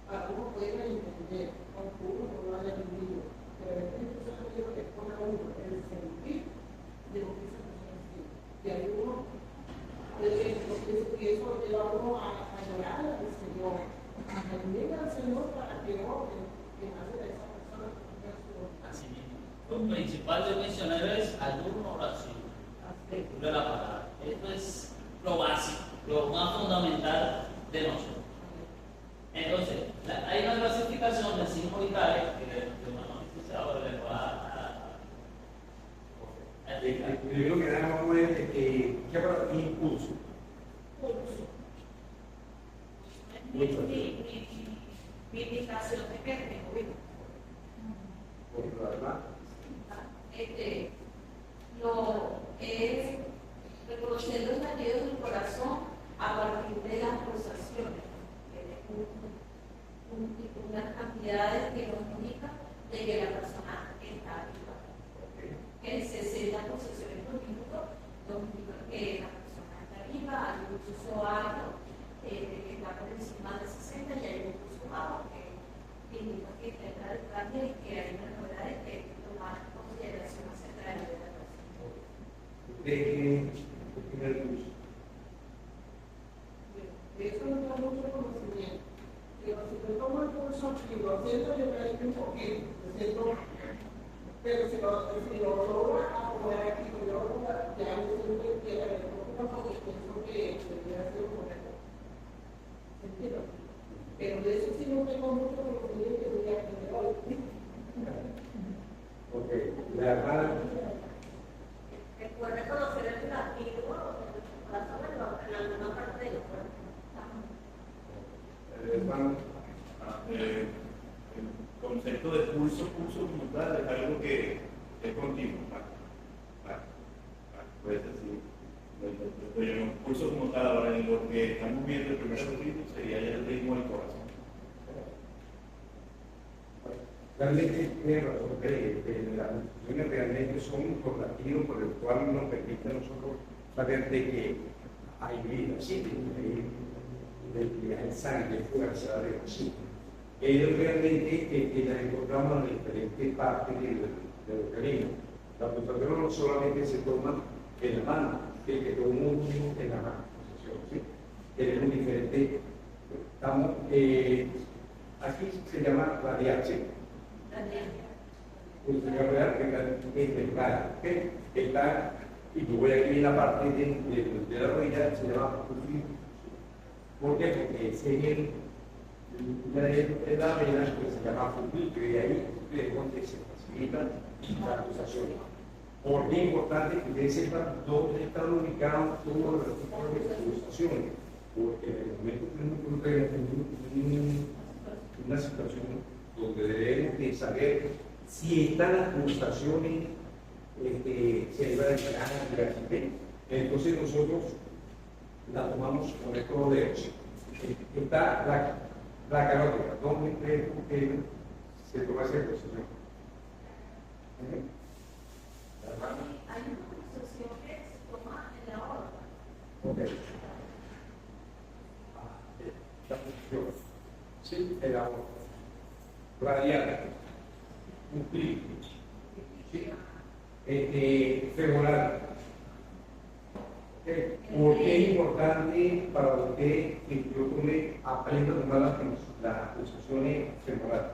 S7: para uno poder entender, aunque uno no lo haya vivido, pero el Espíritu Santo quiero que ponga uno el sentir de lo que esa persona siente. Y ahí uno, que eso lleva a uno a llorar al Señor, a pedirle al Señor para que obre, que hace de esa persona que tenga su voluntad.
S1: Así mismo. Lo principal de misionero es alguna oración. De la palabra. Esto es lo básico, lo más fundamental de nosotros. Entonces, hay una clasificación de signos vitales que el ahora le va a explicar.
S3: Primero que nada, vamos a ver ¿qué para ti impulso?
S5: Mi indicación de que tengo.
S3: Por lo demás.
S6: Lo es reconocer los latidos del corazón a partir de las pulsaciones. Unas cantidades que nos indican de que la persona está viva. Que 60 pulsaciones por minuto nos indican que la persona está viva, hay un pulso alto que está por encima de 60 y hay un pulso bajo que indica que está en el cambio y que hay una novedad que tomar en consideración acerca de la persona.
S3: ¿De qué primer curso?
S7: De eso no tengo mucho conocimiento. Pero si yo tomo el curso y lo siento, yo me ayudo un poquito. Pero si lo logro acomodar aquí, yo ya me siento que porque pienso que debería ser correcto. ¿Entiendes? Pero de eso sí no tengo mucho conocimiento que voy a aprender hoy.
S3: Ok, la hermana.
S6: Recuerda conocer el latido del corazón en alguna parte del cuerpo.
S3: Hermano.
S2: El concepto de pulso como tal es algo que es continuo. Puede ser así. Pero un pulso como tal, ahora en lo que estamos viendo el primer ritmo sería el ritmo del corazón.
S3: Realmente tiene razón, las instituciones realmente son los latidos por el cual nos permite a nosotros saber de que hay vida, sí, hay sangre, fuerza, sí. Ellos realmente las encontramos en diferentes partes del organismo. La pulsación no solamente se toma en la mano, que todo el mundo en la mano. ¿Sí? Tenemos diferentes, estamos, aquí se llama radiación. Usted va a ver que está, y yo voy aquí en la parte de la rodilla, se llama pulso. ¿Por qué? Porque ese es la vena que se llama fulcro y ahí es donde se facilita la pulsación. Por qué es importante que ustedes sepan dónde están ubicados todos los tipos de pulsaciones, porque en el momento que tenemos una situación donde debemos de saber si están las pulsaciones cerebrales, entonces nosotros la tomamos con estos dedos. Está la carótida, ¿dónde creen que se toma esa pulsación?
S6: Hay una pulsación que se toma en la hora.
S3: Ok. La función. Sí, el agua. Radial. Un clic. Sí. Femoral. Okay. ¿Por qué es importante para usted que yo aprenda a tomar las pulsaciones femorales?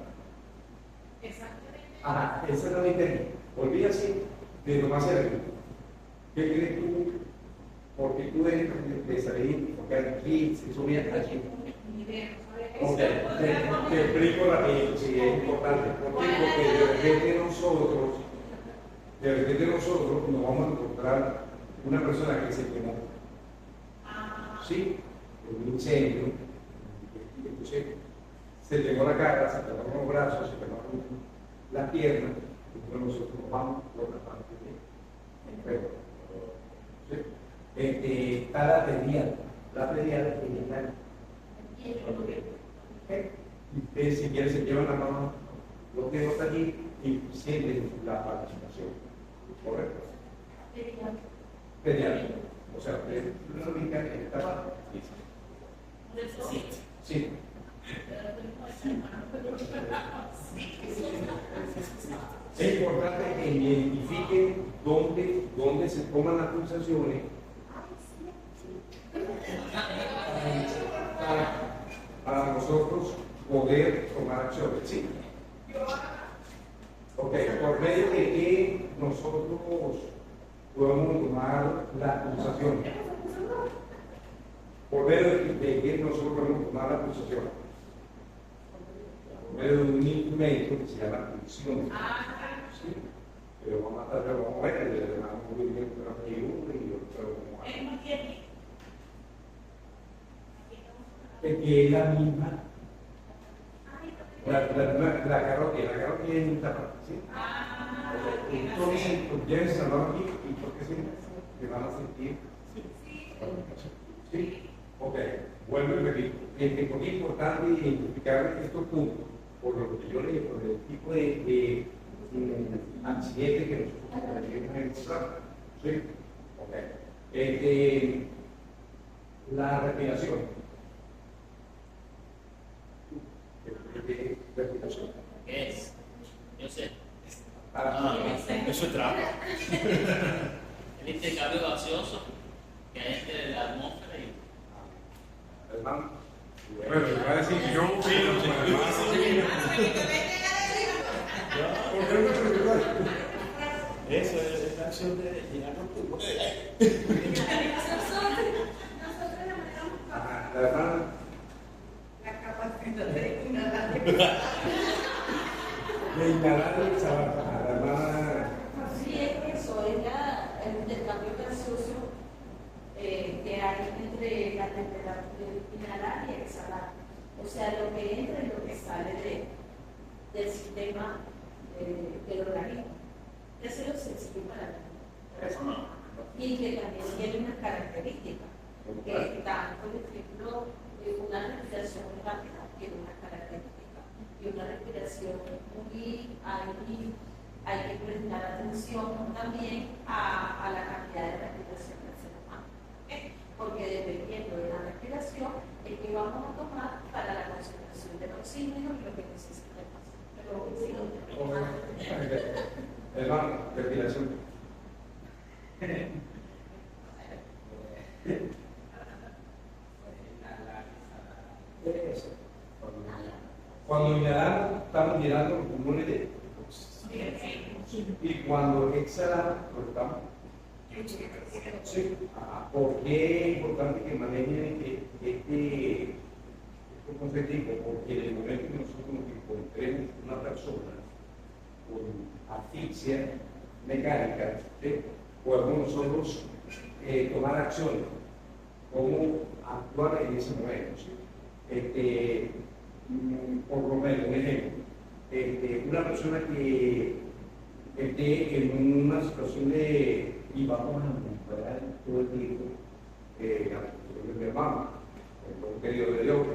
S5: Exactamente.
S3: Ajá, esa no la entendí. Olvídase de tomarse la cruz. ¿Qué crees tú? Porque tú debes de saber identificar qué se sube allí. Ok, te explico rápido, si es importante. ¿Por qué? Porque de repente nosotros nos vamos a encontrar una persona que se quemó. ¿Sí? En un incendio. Entonces, se quemó la cara, se quemaron los brazos, se quemaron las piernas. Entonces nosotros vamos por la parte de cuerpo. ¿Sí? Está la pedial. La pedial es genial. Ustedes, si quieren, se llevan la mano, los dedos allí y sienten la participación. ¿Correcto? Pedial. O sea, ustedes lo ubican en esta parte. Sí. Es importante que identifiquen dónde se toman las pulsaciones para nosotros poder tomar acciones. ¿Sí? Ok, por medio de que nosotros podemos tomar las pulsaciones. Por medio de que nosotros podemos tomar las pulsaciones. Por medio de un instrumento que se llama pulsión. ¿Sí? Pero vamos a ver, le damos un movimiento de y otro como que es la misma. La carótida es en esta parte, ¿sí? Entonces, llévense la mano aquí y porque se van a sentir. ¿Sí? Ok, vuelvo y repito. Porque es importante identificar estos puntos por lo que yo leí, por el tipo de accidente que nosotros tenemos en el trabajo. ¿Sí? Ok. La respiración.
S1: ¿Qué es? Yo sé.
S2: Eso es trampa.
S1: El intercambio gaseoso que hay entre la atmósfera y.
S3: Hermano. Bueno, le va a decir que yo opino con el ¿Por qué no me preguntas?
S2: Eso es la acción de llenar con tu
S3: La hermana.
S6: La capacidad de inhalar.
S3: De inhalar el sabato. La hermana.
S6: Sí, es eso, es el intercambio gaseoso que hay entre la temperatura de inhalar y exhalar. O sea, lo que entra y lo que sale del sistema del organismo. Eso lo sencillo para la persona. Y que también tiene unas características. Que están, por ejemplo, una respiración rápida tiene una característica. Y una respiración muy hay que prestar atención también a la cantidad de respiración del ser humano. Porque dependiendo de la respiración es que vamos a tomar para la concentración del oxígeno y lo que necesita el paciente.
S3: Hermano, respiración. Cuando inhalamos, estamos llenando los pulmones de y cuando exhalamos, lo estamos. Sí. ¿Por qué es importante que manejen este concepto? Porque en el momento que nosotros nos encontremos una persona con asfixia mecánica, ¿sí? Podemos nosotros tomar acciones, cómo actuar en ese momento. ¿Sí? Por lo menos, un ejemplo, una persona que esté en una situación de, y vamos a recuperar todo el tiempo, la situación de mi hermano, el periodo de Dios,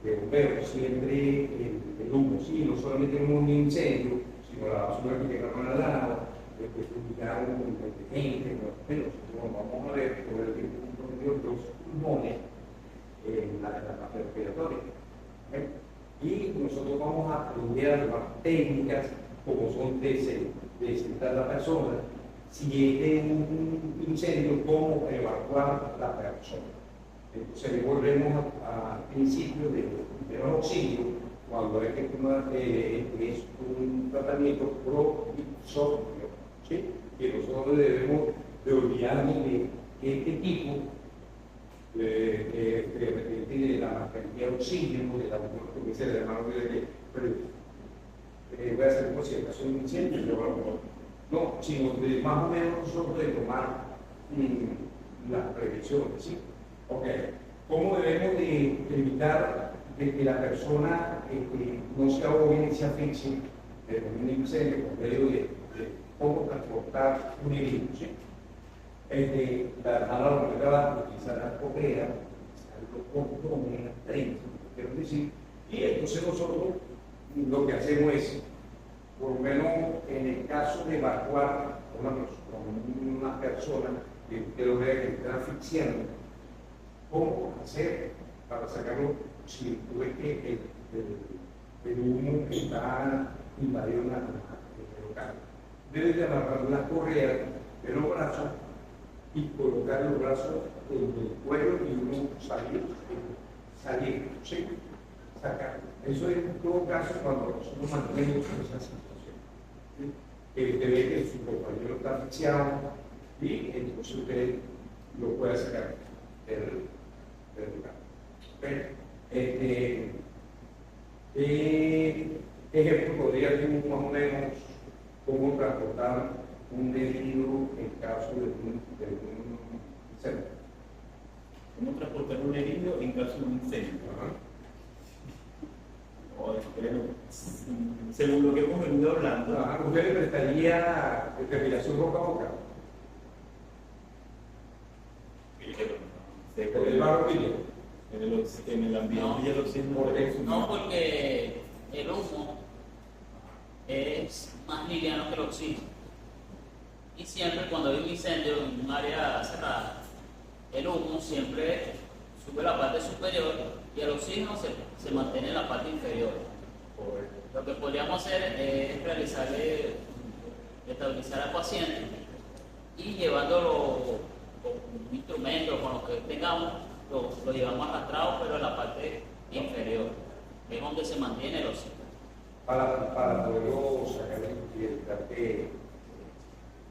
S3: de bomberos, siempre el humo, sí, no solamente un incendio, sino la basura que llegaron al lado, después ubicaron un gente, pero nosotros vamos a ver todo el tiempo los pulmones en la parte respiratoria. Y nosotros vamos a aprender a tomar técnicas como son de sentar a la persona, si es un incendio, cómo evacuar la persona. Entonces volvemos al principio de primeros auxilios, cuando hay que tomar es un tratamiento provisorio, ¿sí? Que nosotros debemos de olvidarnos de este tipo de la mascarilla de auxilio, de la que se le llama voy a hacer por si acaso un incendio, no, sino de más o menos nosotros de tomar las prevenciones, ¿sí? Ok, ¿cómo debemos de evitar de que la persona no se ahogue ni se asfixie de un incendio por medio de cómo transportar un herido, ¿sí? La normalidad utilizar la correa, los cordones, las trenzas, quiero decir, y entonces nosotros lo que hacemos es, por lo menos en el caso de evacuar una persona que lo vea que está asfixiando, ¿cómo hacer para sacarlo si tú ves que el humo está invadiendo el local? Debes de amarrar la correa de los brazos y colocar los brazos en el cuello y uno salir, ¿sí? Sacar. Eso es en todo caso cuando nosotros mantenemos esa situación. ¿Sí? Que usted ve que su compañero está asfixiado y entonces usted lo puede sacar del lugar. ¿Qué ejemplo podría ser más o menos cómo transportar un herido en caso de un incendio?
S2: ¿Cómo transportar un herido en caso de un incendio? Según lo que hemos venido hablando,
S3: ¿usted le prestaría respiración boca a boca? ¿El barro
S2: en el ambiente
S1: No,
S2: y el oxígeno?
S1: No, porque el humo es más liviano que el oxígeno. Y siempre cuando hay un incendio en un área cerrada, el humo siempre sube la parte superior y el oxígeno se mantiene en la parte inferior. Lo que podríamos hacer es estabilizar al paciente y llevándolo con un instrumento, con lo que tengamos, lo llevamos arrastrado, pero en la parte inferior, que es donde se mantiene el oxígeno.
S3: Para poderlo sacar y evitar que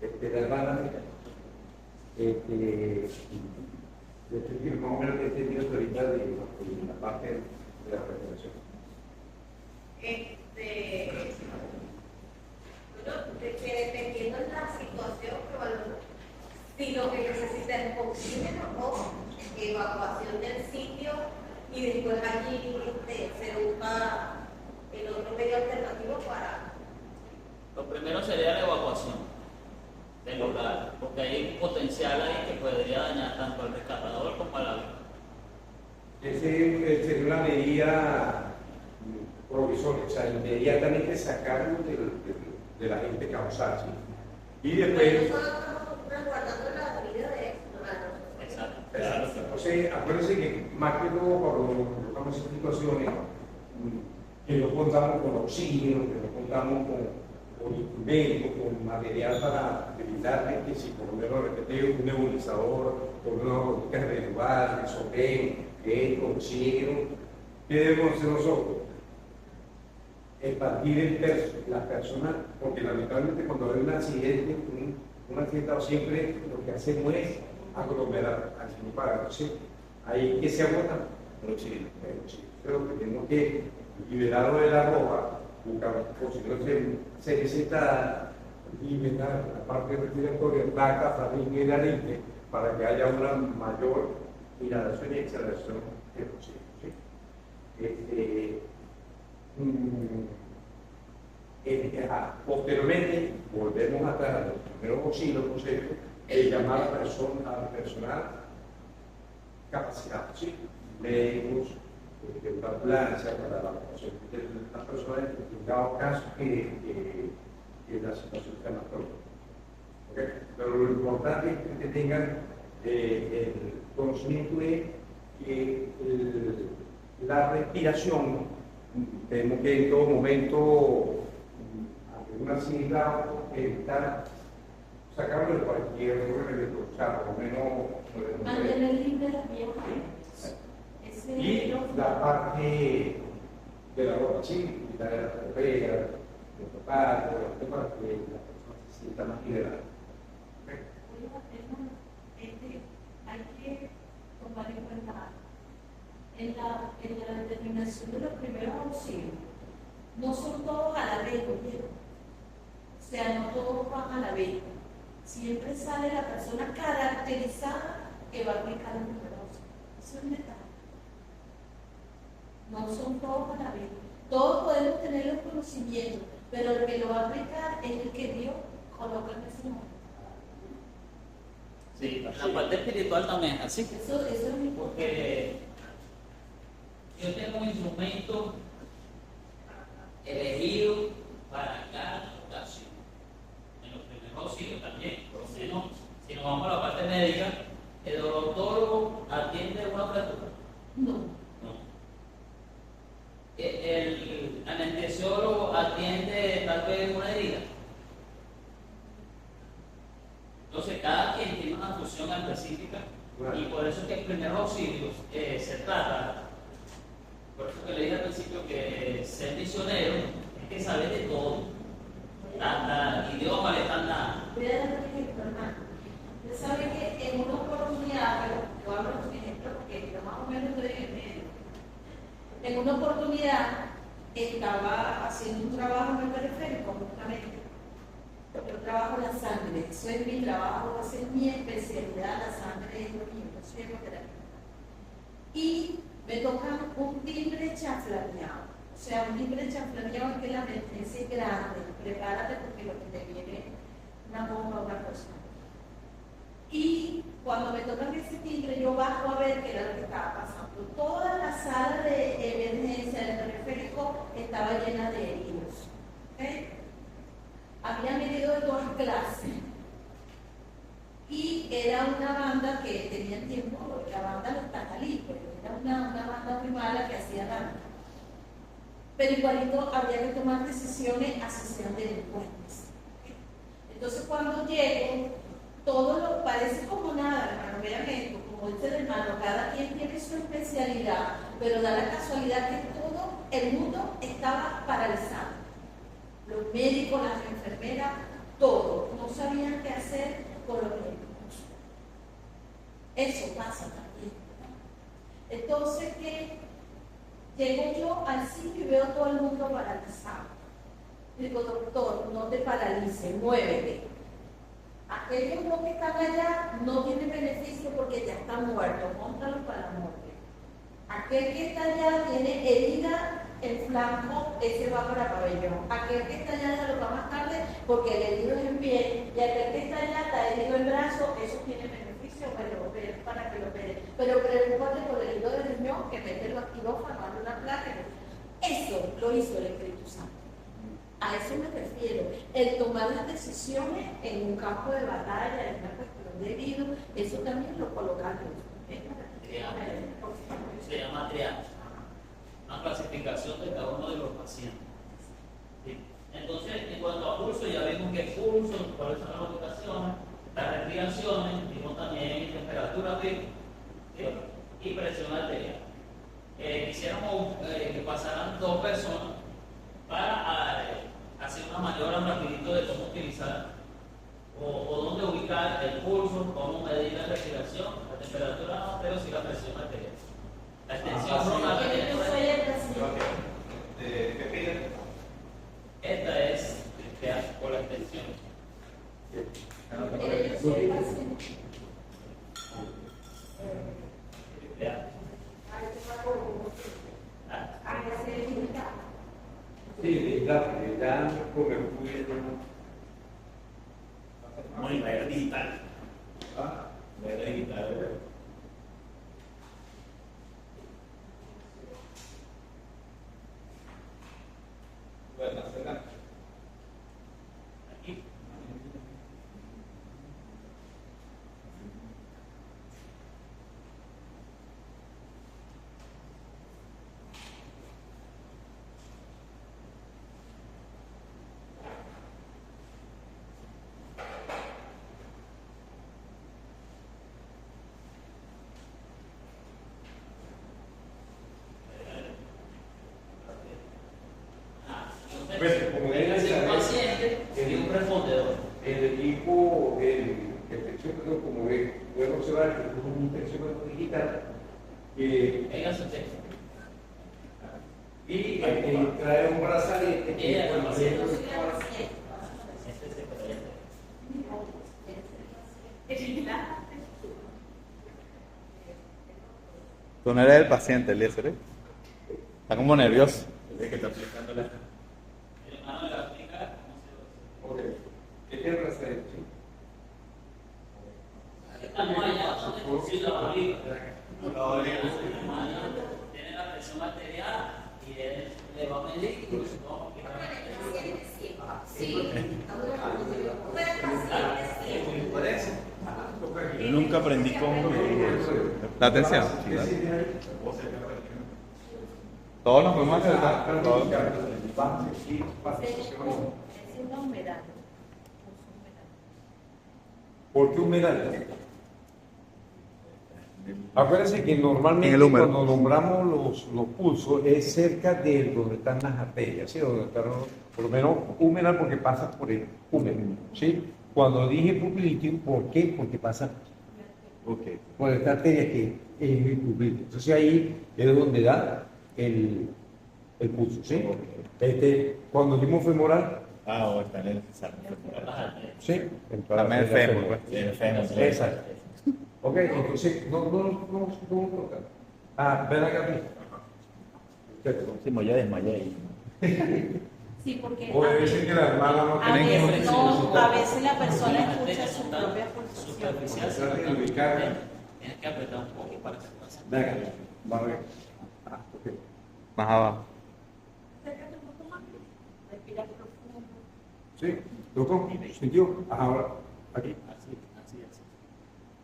S3: la hermana más o menos que entendido ahorita de la parte de la respiración.
S6: Dependiendo de la situación, si lo que necesita es oxígeno o evacuación del sitio y después allí se busca el otro medio alternativo para...
S1: Lo primero sería la evacuación del lugar, porque hay un potencial ahí que podría dañar tanto al rescatador como a la víctima.
S3: Sería una medida provisoria, o sea, inmediatamente sacarlo de la gente causal, ¿sí? Y después...
S6: resguardando la vida de esto.
S1: Exacto.
S3: Entonces, acuérdense que más que todo cuando estamos en situaciones que no contamos con oxígeno, que no contamos con instrumentos, con material para evitar que si por lo menos repetí un nebulizador, por una botica renovar, isopén, oxígeno, ¿qué debemos hacer nosotros? Expandir las personas, porque lamentablemente cuando hay un accidente siempre lo que hacemos es aglomerar al para entonces ahí que se agota el oxígeno. Pero que tenemos que liberarlo de la ropa, buscar, o si no se necesita liberar la parte respiratoria, la cafaringe y la laringe, para que haya una mayor inhalación y exhalación del oxígeno. ¿Sí? Posteriormente volvemos atrás a los primeros auxilios, llamar al personal capacitado, ¿sí? Médicos, de una ambulancia para la evacuación de las personas en dado caso que la situación sea más pronta. ¿Okay? Pero lo importante es que tengan el conocimiento de que la respiración, tenemos que en todo momento, alguna sigla, evitar sacarlo de cualquier elemento, o sea, por lo menos.
S6: Mantener libre la piel.
S3: Y la parte de la ropa, sí, quitar la correa, de tocar, para que la persona se sienta más liberada.
S6: Hay que tomar en cuenta en la determinación de los primeros auxilios. No son todos a la vez, ¿no? O sea, no todos van a la vez. Siempre sale la persona caracterizada que va a aplicar los primeros auxilios. Eso es un detalle. No son todos a la vez. Todos podemos tener los conocimientos, pero el que lo va a aplicar es el que Dios coloca en ese momento.
S1: Sí, la parte espiritual también es así.
S6: Eso es muy importante.
S1: Porque yo tengo un instrumento elegido para cada ocasión. En los primeros auxilios también. Si nos vamos a la parte médica, el odontólogo atiende una fractura.
S6: No.
S1: El anestesiólogo atiende tal vez una herida. Entonces, cada quien tiene una función específica y por eso es que en primeros auxilios se trata, por eso que le dije al principio que ser misionero es que saber de todo. Hasta idioma le están dando.
S6: Voy a dar un ejemplo, hermano. Usted sabe que en una oportunidad, pero yo hablo de un ejemplo porque yo más o menos estoy en el medio. En una oportunidad estaba haciendo un trabajo en el periférico, justamente. Yo trabajo la sangre, eso es mi trabajo, esa es mi especialidad, la sangre es lo mío, yo soy hemoterapeuta. Y me tocan un timbre chaflaneado, o sea, un timbre chaflaneado es que la emergencia es grande, prepárate porque lo que te viene es una bomba, una cosa. Y cuando me tocan ese timbre, yo bajo a ver qué era lo que estaba pasando. Toda la sala de emergencia del periférico estaba llena de heridos. ¿Okay? Habían herido de todas clases. Y era una banda que tenía tiempo, la banda Los Tacalitos, era una banda muy mala que hacía daño. Pero igualito había que tomar decisiones a sesión de delincuentes. Entonces cuando llego, todo lo parece como nada, hermano, vean esto, como dice el hermano, cada quien tiene su especialidad, pero da la casualidad que todo el mundo estaba paralizado. Los médicos, las enfermeras, todo, no sabían qué hacer con los médicos. Eso pasa también. Entonces, que llego yo al sitio y veo todo el mundo paralizado. Digo, doctor, no te paralices, muévete. Aquellos dos que están allá no tienen beneficio porque ya están muertos, móntalos para la muerte. Aquel que está allá tiene herida en flanco, ese va para pabellón. Aquel que está allá se lo va más tarde porque el herido es en pie. Y aquel que está allá está herido en brazo, eso tiene beneficio para que lo opere. Pero preocúpate por el herido del riñón, que mételo al quirófano, hazle una placa. Eso lo hizo el Espíritu Santo. A eso me refiero. El tomar las decisiones en un campo de batalla, en una cuestión de herido, eso también lo colocamos.
S1: Se llama triaje. Una clasificación de cada uno de los pacientes. ¿Sí? Entonces, en cuanto a pulso, ya vimos que pulso, cuáles son las ubicaciones, las respiraciones, vimos también temperatura viva, ¿sí? Y presión arterial. Quisiéramos que pasaran dos personas para hacer una maniobra rapidito de cómo utilizar o dónde ubicar el pulso, cómo medir la respiración, la temperatura no, pero sí la presión arterial. La extensión frontal.
S2: ¿Qué pide?
S1: Esta es por la extensión.
S3: Sí, ya porque fui
S2: Muy digital.
S3: Ah,
S2: Digital. Bueno, acá.
S1: Aquí.
S3: Pues, como
S1: Tiene que ser un
S3: saber,
S1: paciente y un respondedor.
S3: el equipo, el tensiómetro, como ve, pueden observar que es un tensiómetro digital que
S1: Venga su texto.
S3: y trae un brazalete que
S1: Ella,
S3: bueno,
S1: el paciente. Este es el paciente.
S8: Tú no eres el paciente, Eliezer, ¿eh? Está como nervioso.
S2: Es que está aplicando la...
S1: El hermano le va a explicar cómo se
S3: Ok. ¿Qué es el brazalete?
S1: hace. Estamos allá donde pusieron la bolita. Tiene la presión arterial y él le va a medir y no,
S2: Yo nunca aprendí cómo medir eso.
S8: La atención. Todos nos fuimos a hacer. Todos.
S4: Es una humedad.
S3: ¿Por qué humedad? Acuérdense que normalmente
S8: En el húmero.
S3: cuando nombramos los pulsos es cerca de donde están las arterias, ¿sí? Donde están, por lo menos humedad porque pasa por el húmero, ¿sí? Cuando dije pupilitio, ¿por qué? Porque pasa
S2: Ok.
S3: por esta arteria que es el pupilitio. Entonces ahí es donde da el pulso, ¿sí? Cuando dimos femoral,
S2: O está en el
S3: ¿sí?
S8: También el fémur, pues.
S2: El fémur.
S3: Exacto. Ok, entonces, no toca. Ven acá, Gaby.
S2: Sí, me ya desmayé ahí.
S4: Sí, porque
S3: Puede ser que la hermana no
S4: a
S3: tiene
S4: veces, no, a veces la persona escucha su propia pulsación.
S1: superficial.
S3: se trata de ubicar.
S1: Tienes que apretar un poco para que se pase.
S3: Ven acá. Vamos a ver. Ok.
S8: Más abajo.
S4: Acércate un poco más. Respira profundo.
S3: ¿Sí? ¿Tocó? ¿Sintió? Ahora, aquí.
S1: Así, así, así.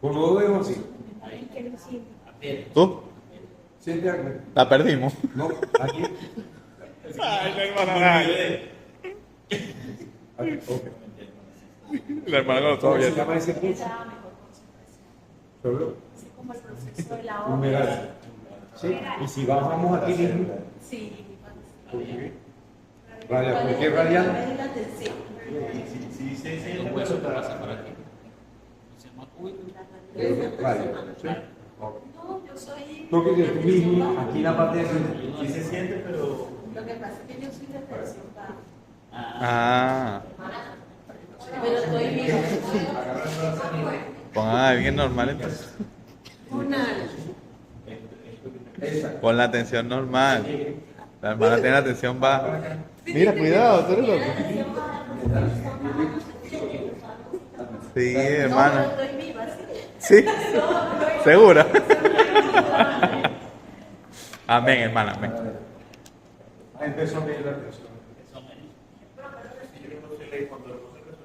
S3: Con los dos dedos así.
S1: Ahí.
S4: Que lo sienta.
S1: Aprieta.
S8: ¿Tú?
S3: Siente algo.
S8: La perdimos.
S3: No, aquí.
S8: Ay, la hermana.
S3: Aquí. Ok.
S8: La hermana con los ojos
S3: ¿Cómo se
S8: abiertos.
S3: llama ese pulso?
S4: Esa mejor concentración.
S3: ¿Solo?
S4: Es como el proceso de la
S3: Humedad.
S4: obra.
S3: ¿Sí? Y si bajamos aquí mismo.
S4: Sí.
S3: Radial. ¿Por qué radial?
S4: Es la tensión.
S2: Sí,
S1: Los huesos que pasan por aquí. Se llama cúbito.
S3: Radial. ¿Sí? Ok.
S4: No, yo soy.
S3: Toque de tú mismo, aquí en la parte de frente.
S2: Sí se siente, pero...
S4: Lo que pasa es que yo soy de tensión baja.
S8: Ah.
S4: Pero estoy bien.
S8: Pongan a alguien normal entonces.
S3: Exacto.
S8: Con la atención normal. La hermana tiene la atención baja. Mira, cuidado, tú eres loco. Sí,
S4: No,
S8: hermana.
S4: pero estoy viva, sí.
S8: Sí. ¿Segura? Amén, hermana, amén.
S3: Empezó a medir la tensión.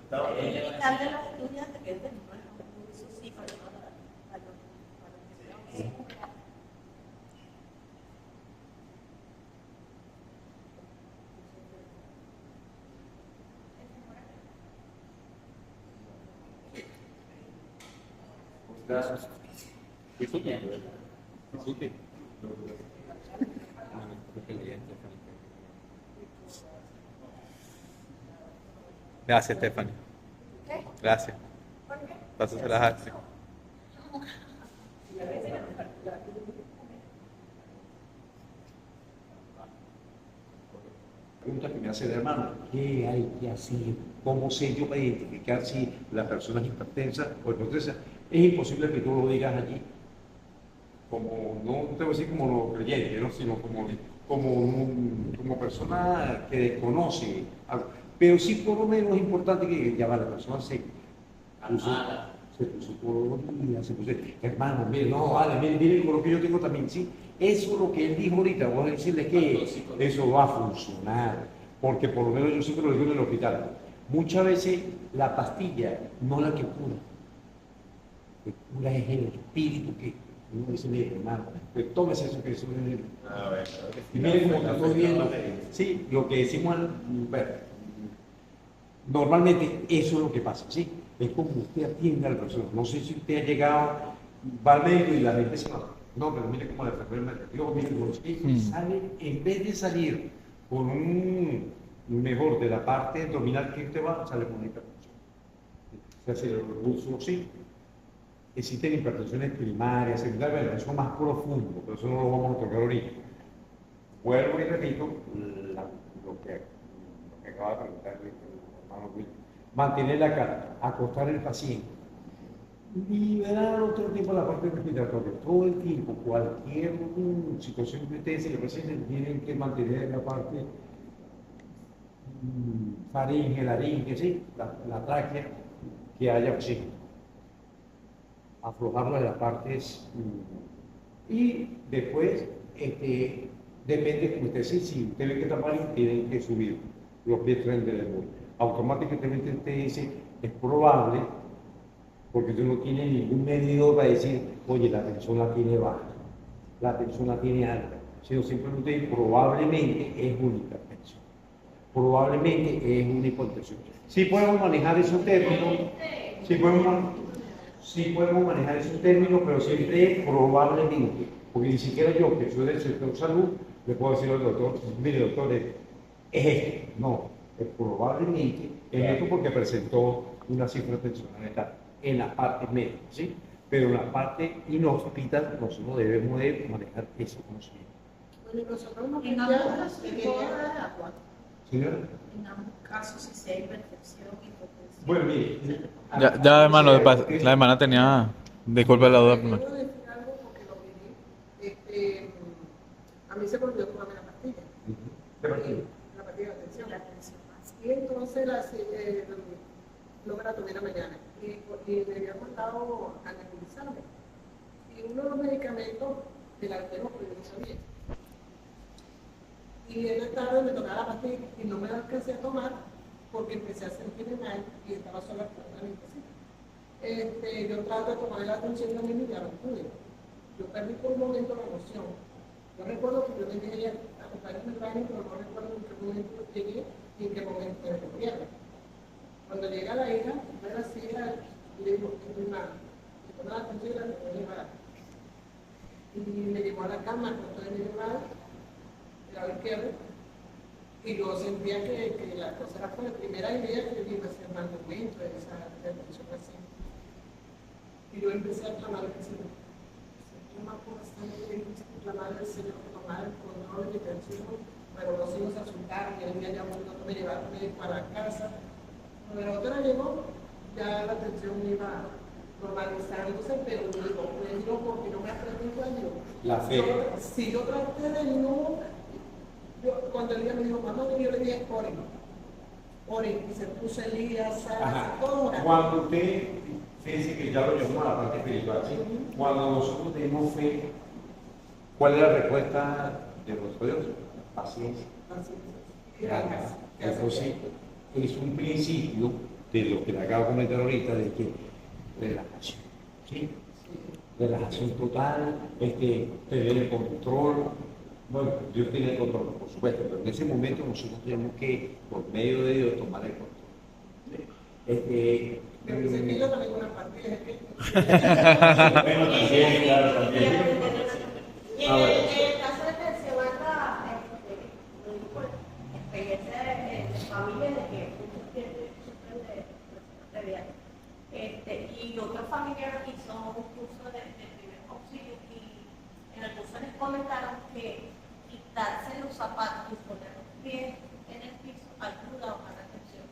S4: Tal de los estudiantes que es de eso sí, para
S8: Gracias, Stephanie. Gracias. Pásaselas a Astrid.
S3: Pregunta que me hace el hermano, ¿qué hay que hacer? ¿Cómo sé yo para identificar si la persona es hipertensa o hipotensa? Es imposible que tú lo digas allí, como, no te voy a decir como lo creyente, ¿no? Sino como persona que desconoce algo. Pero sí por lo menos es importante que ya va, la persona se puso todos los días, se puso, hermano, mire, no, vale, mire con lo que yo tengo también, sí. Eso es lo que él dijo ahorita, vamos a decirle que eso va a funcionar, porque por lo menos yo siempre lo digo en el hospital. Muchas veces la pastilla no la que cura, que cura es el espíritu que uno dice, mire, hermano, pues tómese eso que eso es el... Y mire cómo está todo bien. Sí, lo que decimos, bueno, normalmente eso es lo que pasa, ¿sí? Es como usted atiende a la persona. No sé si usted ha llegado, va al médico y la gente se va. No, pero mire cómo la enfermera me atendió, mire cómo sale, en vez de salir con mejor de la parte abdominal que usted va, sale con una hipertensión. Se hace el uso, sí. Existen hipertensiones primarias, secundarias, bueno, eso es más profundo, pero eso no lo vamos a tocar ahorita. Vuelvo y repito lo que acaba de preguntarle el hermano Will. Mantener la calma, acostar al paciente, liberar otro tiempo la parte respiratoria. Todo el tiempo, cualquier situación que usted se le presente, tienen que mantener la parte faringe, laringe, ¿sí? la tráquea, que haya oxígeno. Aflojarlo de las partes y después depende de usted, si usted ve que está mal, tienen que subir los pies frente del muro. Automáticamente usted dice, es probable, porque usted no tiene ningún medidor para decir, oye, la tensión la tiene baja, la tensión la tiene alta, sino simplemente probablemente es una hipertensión, probablemente es una hipotensión. Sí podemos manejar esos términos, sí podemos manejar esos términos, pero siempre probablemente, porque ni siquiera yo, que soy del sector salud, le puedo decir al doctor, mire doctor, es esto, no, es probablemente es esto porque presentó una cifra tensional en la parte médica, ¿sí? Pero en la parte inhóspita nosotros debemos de manejar ese conocimiento.
S7: Bueno, y nosotros nos
S5: En
S7: cambiamos
S5: ambos casos,
S7: de
S5: toda
S7: querer-
S5: la agua.
S3: ¿Señora?
S5: En ambos casos, si sea hipertensión, hipotensión.
S3: Bueno, mire.
S8: Ya, hermano, la hermana tenía. Disculpe la duda.
S7: Quiero decir algo porque lo viví. A mí se me olvidó tomarme la pastilla. La pastilla de atención.
S5: La atención más.
S7: Y entonces no me la tomé la mañana. Y me había mandado a nebulizarme. Y uno de los medicamentos del altero, porque yo no sabía. Y en la tarde me tocaba la pastilla y no me la alcancé a tomar porque empecé a sentirme mal y estaba sola en yo trato de tomar la atención de mí y ya no pude. Yo perdí por un momento la noción. Yo recuerdo que yo le dije a ella, acompáñame al baño, pero no recuerdo en qué momento llegué y en qué momento me volvieron. Cuando llega la hija, yo era así, y le digo, es mi madre. Me tomó la atención y la voy a llevar. Y me llevó a la cama, trató de llevar el lado izquierdo, y yo sentía que la cosa era por la primera idea que yo iba a hacer mal momento, esa atención así. Y yo empecé a clamar al Señor. Señor, por bastante, clamar al Señor, tomar el control de mi tensión, pero los hijos se asustaron, y el día ya no me llevaron médico a la casa. Cuando la doctora llegó, ya la tensión iba normalizándose, pero yo digo, porque no me aprendí cuando
S3: La fe.
S7: Si yo traté de no, cuando el día me dijo, mamá, yo le dije, oren, y se puso Elías, Sara, todo orando.
S3: Cuando usted, fíjense que ya lo llamamos a la parte espiritual, ¿sí? Cuando nosotros tenemos fe, ¿cuál es la respuesta de nuestro Dios? Paciencia. Entonces, es un principio de lo que le acabo de comentar ahorita, de que relajación, ¿sí? Relajación total, tener el control. Bueno, Dios tiene el control, por supuesto, pero en ese momento nosotros tenemos que, por medio de Dios, tomar el control. ¿Sí?
S7: Pero mi sentido también una partida, ¿es que?
S2: Bueno, también, claro, también.
S6: Y en el caso de que se vuelva, lo digo por experiencia de familia, de que muchos clientes sufren de viaje. Y otro familiar hizo un curso de primer auxilio y en el curso les comentaron que quitarse los zapatos y poner los pies en el piso ayuda a bajar la tensión.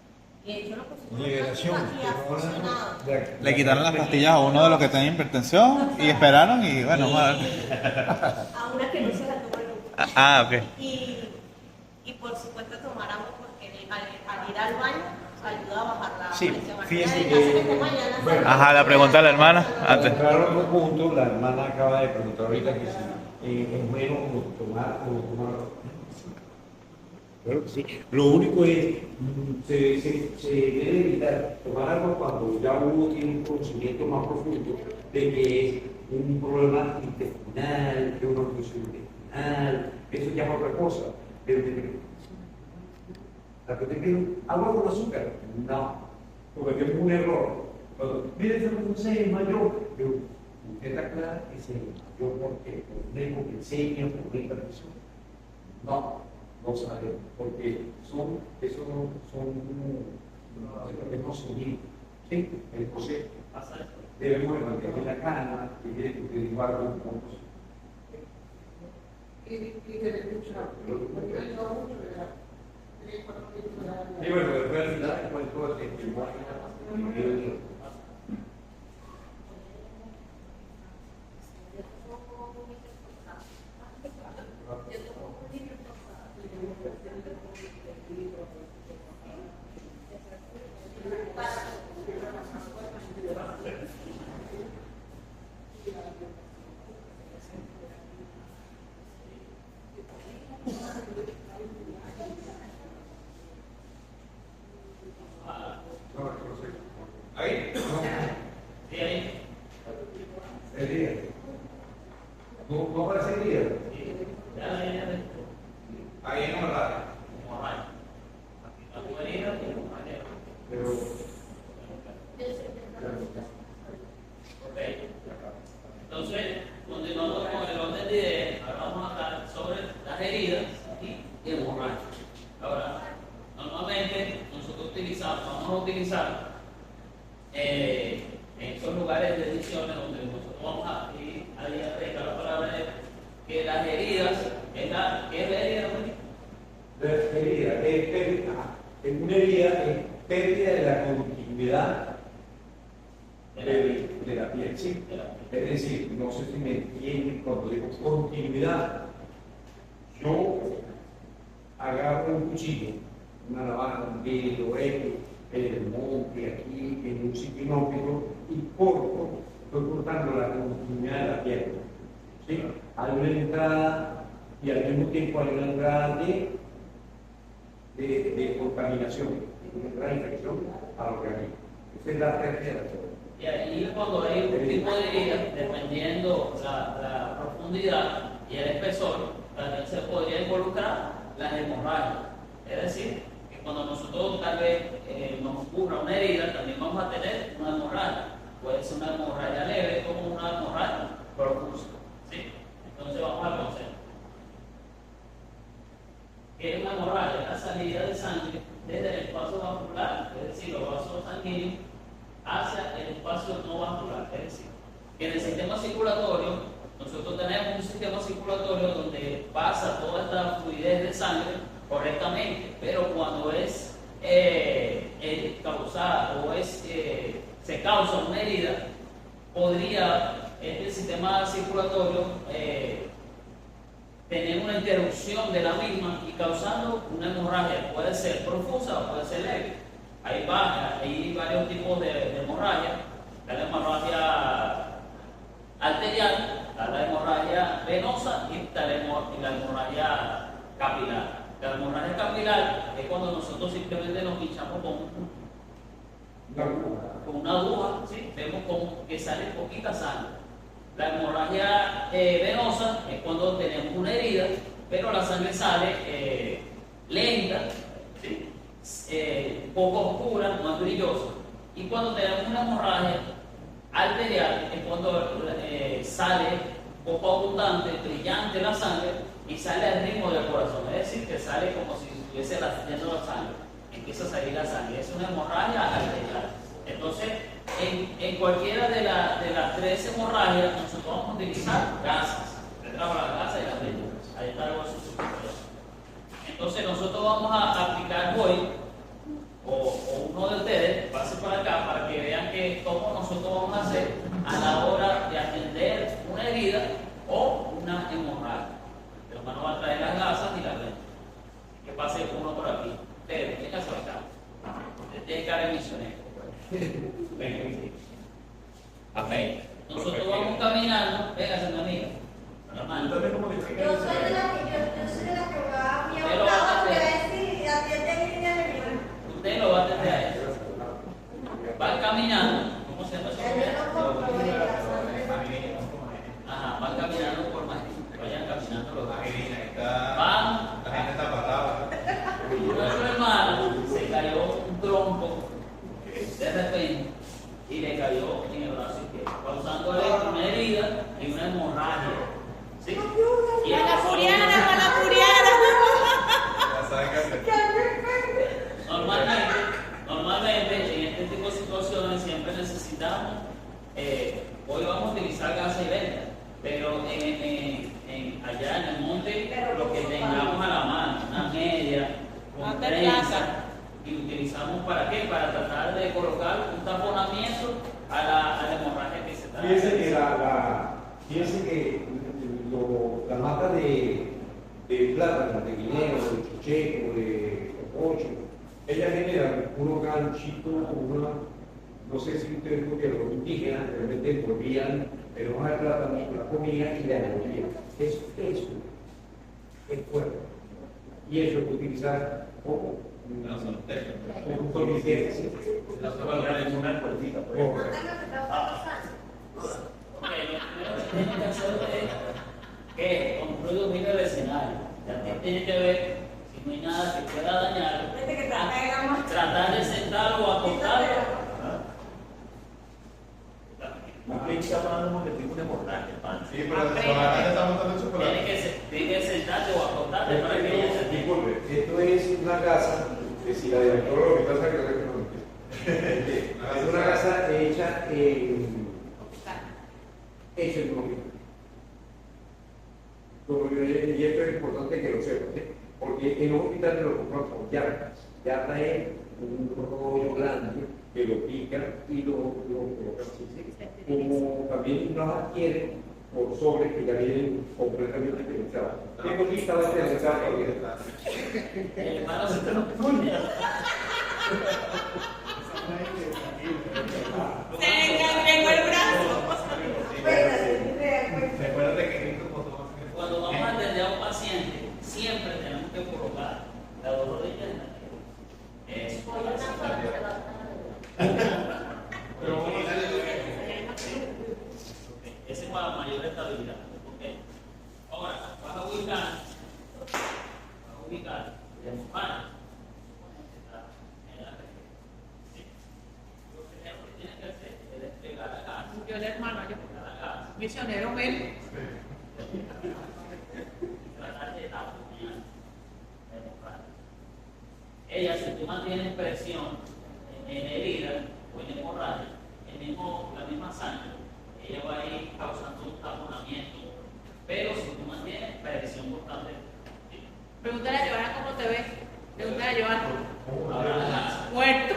S6: Y ellos lo pusieron en práctica y ha funcionado.
S8: Le quitaron las pastillas a uno de los que tenía hipertensión y esperaron y bueno, mal.
S6: A una que no se la tomó nunca.
S8: Ok.
S6: Y por supuesto tomar agua porque al ir al baño ayuda a bajar la
S3: Sí,
S6: presión
S3: fíjense
S6: arterial. En caso
S3: que-
S6: de que mañana
S3: bueno.
S8: Ajá, la pregunta de la hermana. Antes.
S3: Claro, otro punto, la hermana acaba de preguntar ahorita que si es bueno tomar o no tomar. Claro que sí. Lo único es, se debe evitar tomar agua cuando ya uno tiene un conocimiento más profundo de que es un problema intestinal, que una obstrucción intestinal, eso ya es otra cosa. La que te agua con azúcar, no, porque es un error. Cuando mire, se desmayó, pero usted está clara que se desmayó porque el médico que enseña por una hipertensión. No, no sabemos, porque eso son hemos unido. ¿Sí? Entonces, debemos mantener la calma y derivar los puntos.
S7: Y que le escucha, porque yo ayudo mucho, ¿verdad? 3, 4 minutos.
S3: Y bueno, después al final, con todo el tiempo, ahí,
S1: Sí, ahí.
S3: el día. ¿No parece el día? Ahí no la. Pero.
S1: Entonces, continuando con el orden de ideas, ahora vamos a hablar sobre las heridas y hemorragias. Ahora, normalmente nosotros vamos a utilizar en esos lugares de ediciones donde nosotros vamos a ir a predicar la palabra de que las heridas, ¿qué es la herida?
S3: La herida es pérdida. En una herida es pérdida de la continuidad de la piel. ¿Sí? Es decir, no sé si me entienden cuando digo continuidad. Yo agarro un cuchillo, una navaja, un dedo, en el monte, aquí, en un sitio inhóspito, y estoy cortando la continuidad de la piel. ¿Sí? Hay una entrada y al mismo tiempo hay una entrada de contaminación, una entrada de infección al organismo. Esa es la pérdida.
S1: Y ahí cuando hay un tipo de herida, dependiendo la profundidad y el espesor, también se podría involucrar las hemorragias. Es decir, que cuando nosotros tal vez nos ocurra una herida, también vamos a tener una hemorragia. Puede ser una hemorragia leve como una hemorragia profusa. ¿Sí? Entonces vamos al concepto. ¿Qué es una hemorragia? La salida de sangre desde el espacio vascular, es decir, los vasos sanguíneos, hacia el espacio no vascular. Es decir, que en el sistema circulatorio, nosotros tenemos un sistema circulatorio donde pasa toda esta fluidez de sangre correctamente, pero cuando es causada o se causa una herida, podría este sistema circulatorio tener una interrupción de la misma y causando una hemorragia. Puede ser profusa o puede ser leve. Hay varios tipos de hemorragia. Está la hemorragia arterial, está la hemorragia venosa y está la hemorragia capilar. La hemorragia capilar es cuando nosotros simplemente nos pinchamos con una aguja, ¿sí? Vemos como que sale poquita sangre. La hemorragia venosa es cuando tenemos una herida, pero la sangre sale lenta, ¿sí? Poco oscura, no es brillosa. Y cuando tenemos una hemorragia arterial es cuando sale poco abundante, brillante la sangre y sale al ritmo del corazón. Es decir, que sale como si estuviese latiendo la sangre. Empieza a salir la sangre. Es una hemorragia arterial. Entonces, en cualquiera de las tres hemorragias, nosotros vamos a utilizar gasas. Detrás la gasa y las venas. Ahí está el hueso superior. Entonces, nosotros vamos a aplicar hoy, o uno de ustedes, pase para acá para que vean cómo nosotros vamos a hacer a la hora de atender una herida o una hemorragia. El hermano va a traer las gasas y las venas. Que pase uno por aquí. Ustedes, vengan por acá. Ustedes tienen cara de misionero. Venga. Amén. Nosotros vamos caminando. Venga, mi amiga. Hermano.
S6: Yo soy de la que va a mi abogado, que va a decir,
S1: necesitamos, hoy vamos a utilizar gas y venta, pero allá en el monte, lo que tengamos a la mano, una media, con trenza, y utilizamos ¿para qué? Para tratar de colocar un taponamiento a la hemorragia que se está
S3: Fíjense que la mata de plátano, de guineo, de chucheco, de cococho, ella genera unos ganchitos, no sé si ustedes porque los indígenas realmente envolvían el hoja de plátano, la comida y la envolvían. Eso es fuerte. Y eso hay que utilizar como un torniquete. ¿Sí?
S2: La palabra es una puertita.
S1: Ok, lo primero que tienen que hacer es que construir un el escenario. Ya tiene que ver si no hay nada que pueda dañar. Tratar de sentarlo o acostarlo.
S2: Usted está hablando que tengo una hemorragia, pan.
S8: Sí, pero ahora está montando chocolate.
S1: Tiene que sentarte o acostarte para que ella se
S3: Disculpe, esto es una casa, que si la directora lo que pasa que es una casa hecha en hospital. Y esto es importante que lo sepan, ¿sí? Porque en los hospitales lo compran por yardas. Yarda es un rollo grande que lo pican y lo colocan así, ¿sí? Como también los adquieren por sobres que ya vienen completamente pensados. Tengo lista de pensar
S1: el hermano se te lo pone.
S5: Se enganchó el brazo.
S8: Recuerda que
S1: Cuando vamos a atender a un paciente, siempre tenemos que colocar la rodilla en la tierra. Eso ese es para mayor estabilidad. ¿Okay? Ahora, vas a ubicar de tu mano. Lo primero que tienes que hacer es desplegar la casa.
S5: Yo el hermano, yo. Misionero, ven.
S1: Tratar de taponar la hemorragia. Ella, si tú mantienes presión en herida o en hemorragia, la misma sangre, ella va a ir causando un taponamiento. Pero si tú mantienes presión constante,
S5: Pregúntale a Joana cómo te ves. Pregúntale a Joana.
S1: ahora la casa.
S5: Muerto.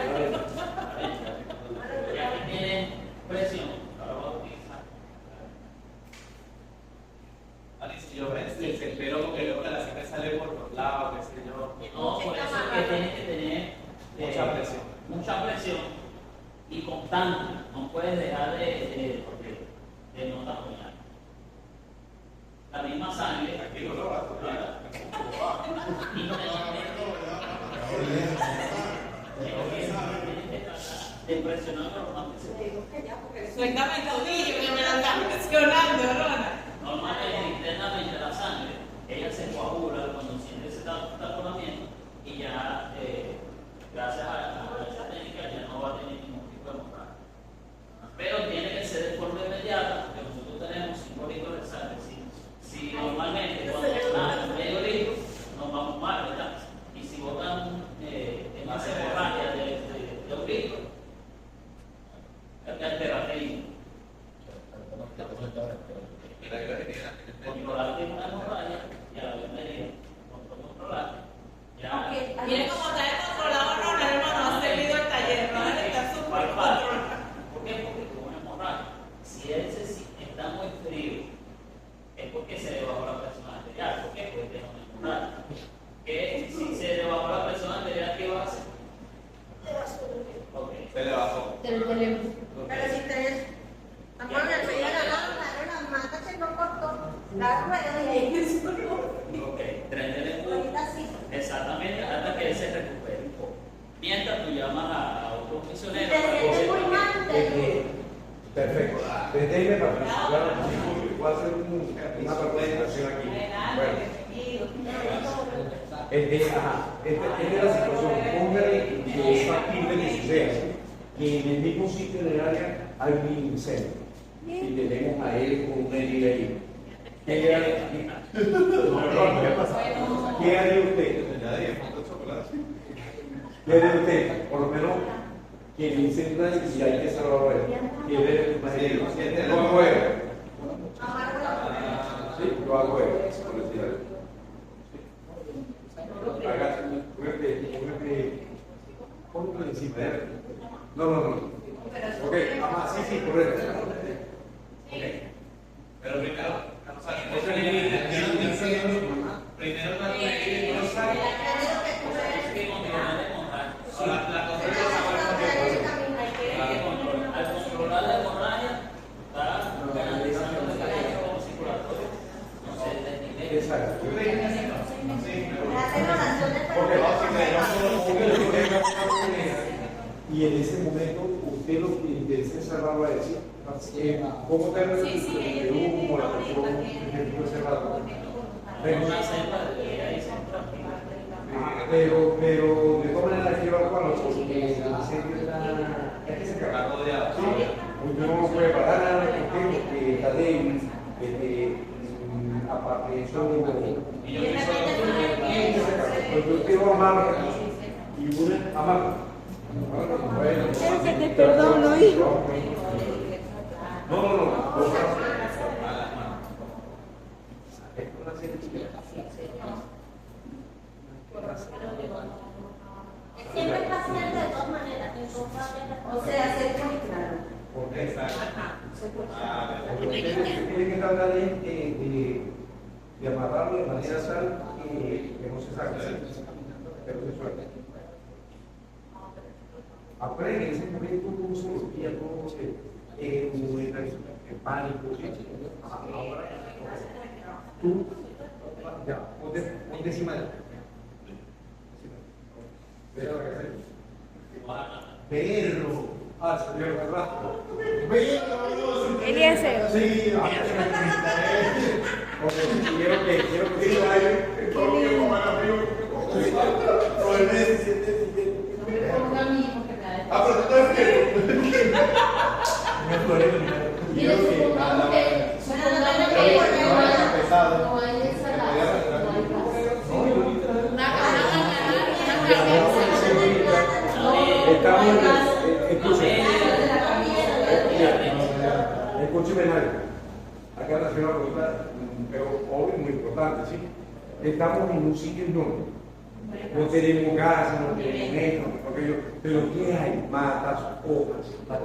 S1: Ya que tiene presión, ahora va a utilizar.
S9: Si yo espero que luego la sangre sale por los lados, qué sé yo.
S1: No, por eso es que tienes que tener mucha presión y constante. No puedes dejar de no taponar. La misma sangre.
S8: aquí no lo va a tocar.
S1: De presionarlo lo más que se puede.
S5: Suéltame el tobillo que me la estás presionando, Rona.
S1: Normalmente, internamente la sangre, ella se coagula cuando siente ese taponamiento y ya, gracias a esa técnica, ya no va a tener ningún tipo de hemorragia. Pero tiene que ser de forma inmediata, porque nosotros tenemos 5 litros de sangre. Si normalmente cuando botan medio litro, nos vamos mal, ¿verdad? Y si botan en más hemorragia de un litro, es terapia. Controlar que una hemorragia, ya la bienvenida, controlar. Ya.
S5: Mire cómo está descontrolado, Rona, hermano. Ha servido el taller, Rona está súper controlado.
S1: ¿Por qué? Porque con una hemorragia, si él está muy frío, es porque se le bajó la presión arterial. ¿Por qué? Porque es una hemorragia. Que si se le bajó la presión arterial, ¿qué va a hacer? Okay.
S8: Se le bajó.
S6: Pero si te amor, le pedí a la mata se no cortó la rueda y ahí se
S1: Ok, tren del embudo. Exactamente, hasta que él se recupere un poco. Mientras tú llamas a otros misioneros para que se
S3: Perfecto. Déjenme participar. Voy a hacer una participación aquí. Esta es la situación. Póngale que es factible que suceda. Que en el mismo sitio en el área hay un incendio. Y tenemos a él con una herida ahí. ¿Qué haría usted?
S8: Ya dije, falta chocolate.
S3: ¿Qué haría usted? Por lo menos que el incendio y hay que salvarlo a él. Que él, lo hago él. Sí, lo hago él. Haga, ponlo encima de él. No. Ok, sí, correcto. Okay.
S9: Pero primero, primero la
S1: al controlar la hemorragia, está garantizando que el sistema circulatorio no se detenga.
S3: Exacto. Y en ese momento, usted lo que interesa es salvarlo a decir, ¿cómo te de humo, la persona que cerrado? Pero de todas maneras hay que evacuarlo porque el incendio es que se acaba. Sí, usted no puede parar, porque está débil, aparte de eso, usted va a amar y una amar.
S6: Perdón, no hijo.
S3: No.
S6: Siempre está haciendo de todas maneras. O sea, ser muy claro.
S3: Tiene que tratar de amarrarlo de manera tal que no se saque. Pero se suelta. Aprende en ese momento cómo se golpea, cómo se entra en pánico. Ahora, tú, ya, ponte encima de él. Perro. Salió el rato.
S6: Eliezer.
S3: Sí, quiero que lo haga. Pero tú estás escúcheme algo. Acá en la ciudad pero obvio muy importante, ¿sí? Estamos en un sitio enorme. No tenemos gas, no tenemos esto, pero ¿qué hay? Matas, hojas, la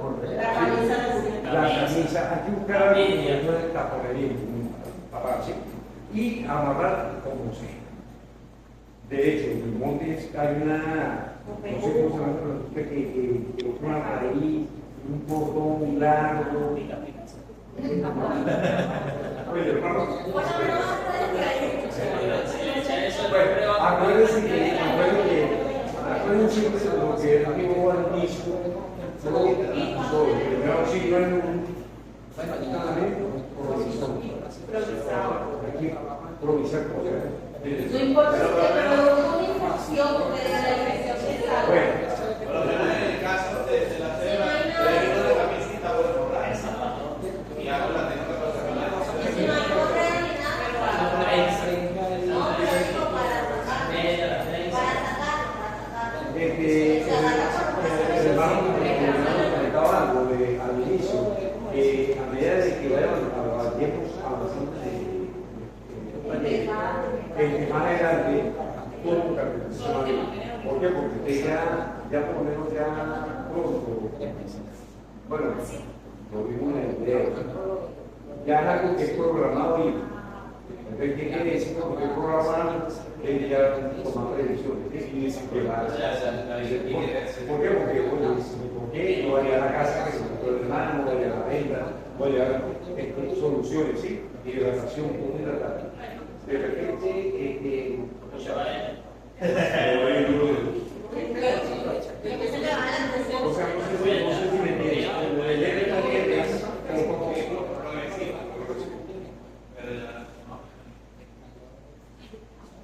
S3: camisa, hay que buscar algo que no es taponería, ¿sí? Y amarrar como sea. De hecho, en el monte hay una, no sé cómo se llama, que es una raíz, un cordón largo. Oye, hermano. Acuérdense siempre de lo que el amigo al inicio, primero sí, no hay un improvisar cosas.
S6: No importa si te produjo una infección porque de la infección se sabe.
S2: Bueno, en el caso de la cena, le digo la camisita por el horario. Y hago la tengo que pasar.
S6: Si no hay correa ni nada,
S3: el hermano comentaba algo al inicio, a medida de que vayan a tiempos avanzando más adelante, todo lo que ¿por qué? Porque usted ya por lo menos ya pronto, bueno, lo vimos en el video, ya es algo que es programado y entonces, ¿qué quiere decir? Porque el programa ya tomar previsiones y dice que va ¿por qué? Porque no vaya a la casa, que se encontró el hermano, no vaya a la venta, no vaya a soluciones, ¿sí? Y de la nación comunitaria. De repente,
S1: No se va a ir.
S3: o sea, no sé si me entiendes. El leve también es como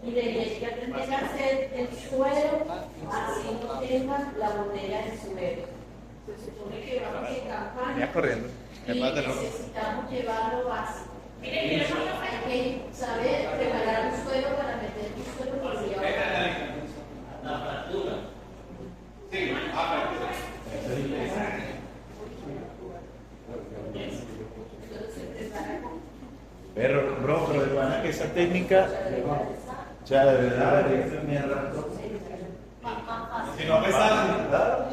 S6: y de que aprender a hacer el suelo así no tenga la botella en suelo. Se supone que vamos en campaña
S8: corriendo.
S6: y necesitamos llevarlo básico. Hay que saber preparar un suelo para meter un suelo por
S1: La fractura.
S2: Sí,
S8: técnica, o sea, de verdad,
S9: Si no me sale.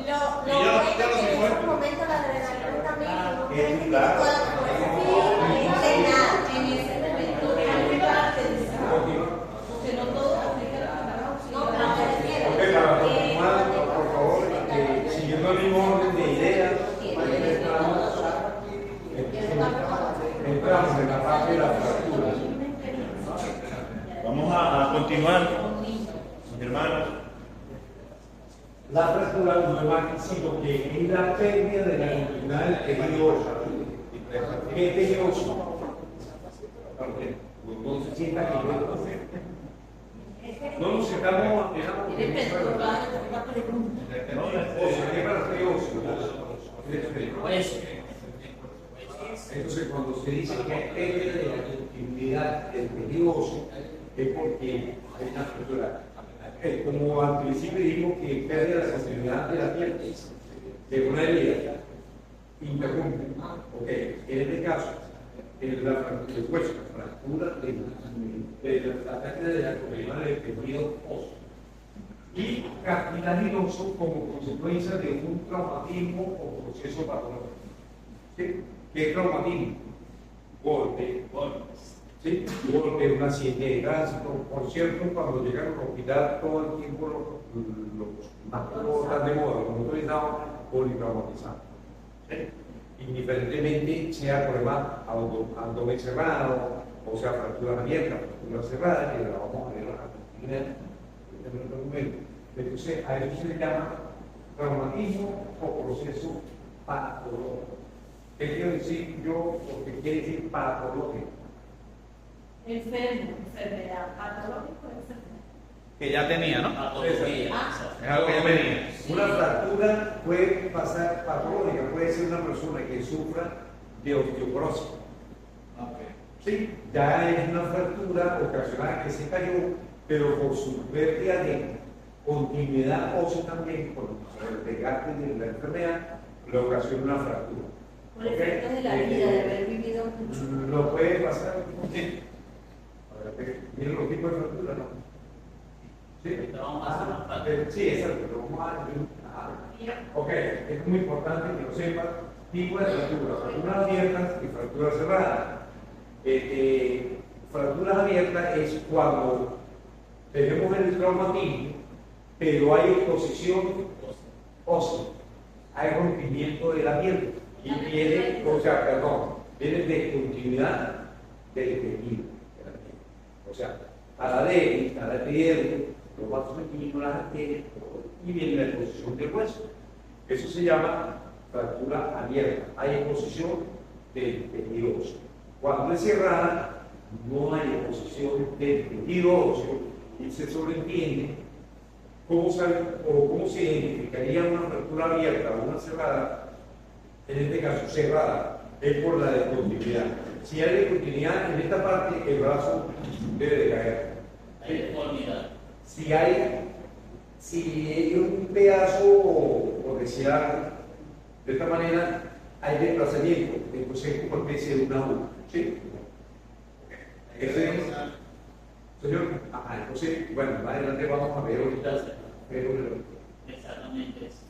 S6: Lo bueno es que en esos momentos la adrenalina también no tiene que toda la en ese momento hay la atención. Porque no todo aplica a no, pero me refiero.
S3: Ok, para continuar, por favor, siguiendo el mismo orden de ideas, entramos en la parte de las fracturas.
S2: Vamos a continuar, mis hermanos.
S3: La fractura no es más sino que es la pérdida de la continuidad del tejido óseo. ¿Qué tejido óseo? No se sienta que no nos sentamos a entonces, cuando se dice que hay pérdida de la continuidad del tejido óseo, es porque hay una fractura. Como al principio dijimos que pérdida de la continuidad de la piel de una herida interrumpe. Ok, en este caso, la fractura de la pérdida de la continuidad del tejido óseo y cartilaginoso como consecuencia de un traumatismo o proceso patológico. ¿Sí? ¿Qué es traumatismo? Golpe, ¿sí? Golpe, un accidente de tránsito. Por cierto, cuando llegan al hospital, todo el tiempo los más están de moda, los motorizados politraumatizados. ¿Sí? Indiferentemente sea problema abdomen cerrado, o sea, fracturas abiertas, fracturas cerradas, que la vamos a ver en otro momento. Entonces, a eso se le llama traumatismo o proceso patológico. ¿Qué quiero decir yo? Porque quiere decir patológico.
S6: Enfermedad, patológico, enfermedad.
S8: que ya tenía, ¿no?
S1: Patología.
S8: Es algo que ya venía.
S3: Una fractura puede pasar patológica, puede ser una persona que sufra de osteoporosis. Sí, ya es una fractura ocasional que se cayó, pero por su pérdida de continuidad ósea también, por el desgaste de la enfermedad, le ocasiona una fractura.
S6: Por efectos de la vida, de haber vivido mucho.
S3: Lo puede pasar. Sí. Miren los tipos de fracturas, ¿no? Sí.
S1: Vamos a hacer una fractura.
S3: Sí, exacto. Vamos a ok, es muy importante que lo sepan. Tipo de fracturas, fracturas abiertas y fracturas cerradas. Fracturas abiertas es cuando tenemos el traumatismo, pero hay exposición ósea, hay rompimiento de la piel y viene, viene descontinuidad del tejido de la piel. O sea, a la débil, a la epidermis, los vasos sanguíneos, las arterias, y viene la exposición del hueso. Eso se llama fractura abierta. Hay exposición del tejido óseo. Cuando es cerrada, no hay exposición del tejido óseo y se sobreentiende cómo se identificaría una fractura abierta o una cerrada. En este caso, cerrada es por la descontinuidad. Si hay descontinuidad en esta parte, el brazo debe de caer.
S1: Hay deformidad.
S3: Si hay un pedazo, por decirlo de esta manera, hay desplazamiento, entonces es como especie de una U. ¿Sí? Señor, entonces, bueno, más adelante vamos a ver ahorita.
S1: Exactamente eso.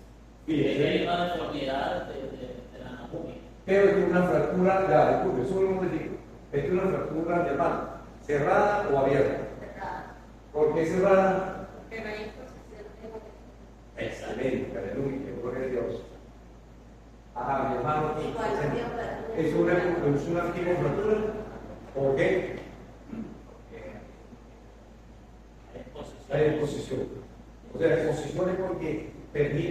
S3: Y
S1: Hay una deformidad de la anatomía.
S3: pero es una fractura, ya, disculpe, eso no me digo. Es una fractura de mano, cerrada o abierta. ¿Por qué cerrada?
S6: Porque no hay exposición.
S3: Excelente, aleluya, gloria a Dios. Ajá, mi hermano, es una tipo de fractura. ¿Por qué? Hay exposición. O sea, la exposición es porque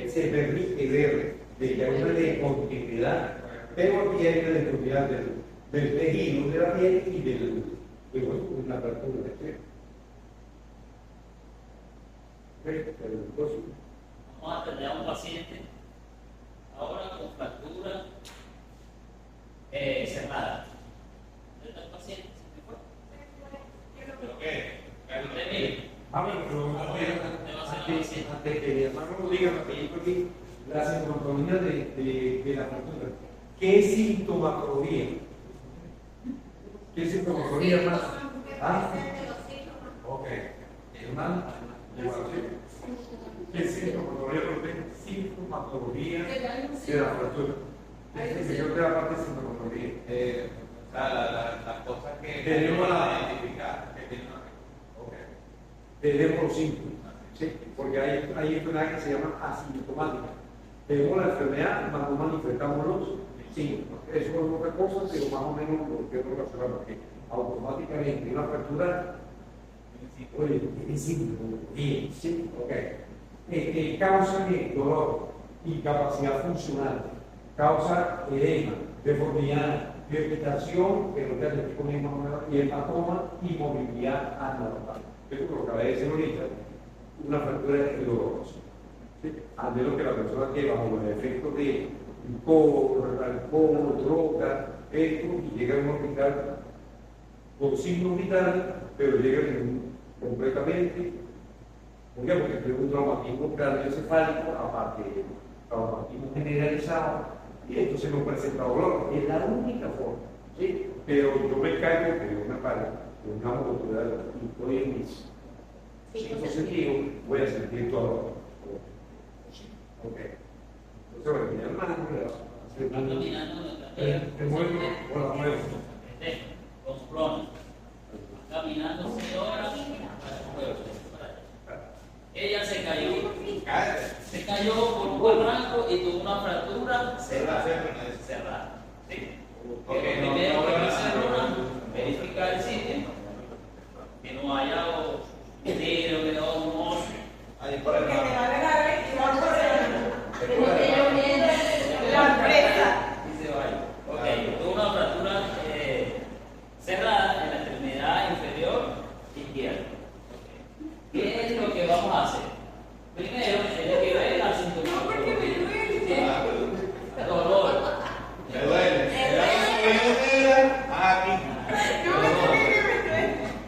S3: se permite ver de que hay una descontinuidad, pero aquí hay una descontinuidad del tejido de la piel y del una fractura de piel.
S1: Vamos a atender a un paciente ahora con fractura cerrada. ¿Dónde está el paciente?
S9: ¿Pero qué?
S1: Usted mire.
S3: Antes que mi hermano lo diga, rapidito aquí, la sintomatología de la fractura. ¿Qué es sintomatología? ¿Qué es sintomatología más? ¿Ah? personal, ¿qué sintomatología? Sintomatología de la fractura. Yo te la parte de sintomatología.
S9: O sea, las cosas que
S3: Tenemos
S9: identificar que tienen
S3: tenemos los síntomas, ¿sí? Porque hay enfermedades que se llaman asintomáticas. Tenemos la enfermedad, más no manifestamos los síntomas. Eso es otra cosa, pero más o menos lo que otro caso, porque automáticamente una fractura, oye, es síntoma, bien, sí, ok. Causa dolor, incapacidad funcional, causa edema, deformidad, irritación, que no te hace con y hematoma y movilidad anormal. Esto lo que acabé de decir ahorita, una fractura es dolorosa. ¿Sí? A menos que la persona que bajo los efectos de alcohol, droga, esto, y llega a un hospital con signos vitales, pero llega completamente, porque es un traumatismo cardioencefálico, aparte de traumatismo generalizado, y entonces no presenta dolor. Es la única forma, ¿sí? Pero yo me caigo de una pared, de una movilidad, y estoy en mis 5 sentidos, voy a sentir dolor. Ok. Entonces, bueno, mi hermano,
S1: Van caminando
S3: te muevo o la muevo.
S1: con clones. Van caminando 6 horas. Ella se cayó. Se cayó por un barranco y tuvo una fractura cerrada. ¿Sí? Porque primero que hacer verificar el sitio, que no haya vidrio, que no un oso.
S5: Porque te va a regalar y va a correr.
S6: La empresa.
S1: Y se vaya. Ok, tuvo una fractura cerrada en la extremidad inferior izquierda. ¿Qué es lo que vamos a hacer? Primero, tiene que ver la sintomatología. Dolor.
S2: Me duele.
S1: Dolor.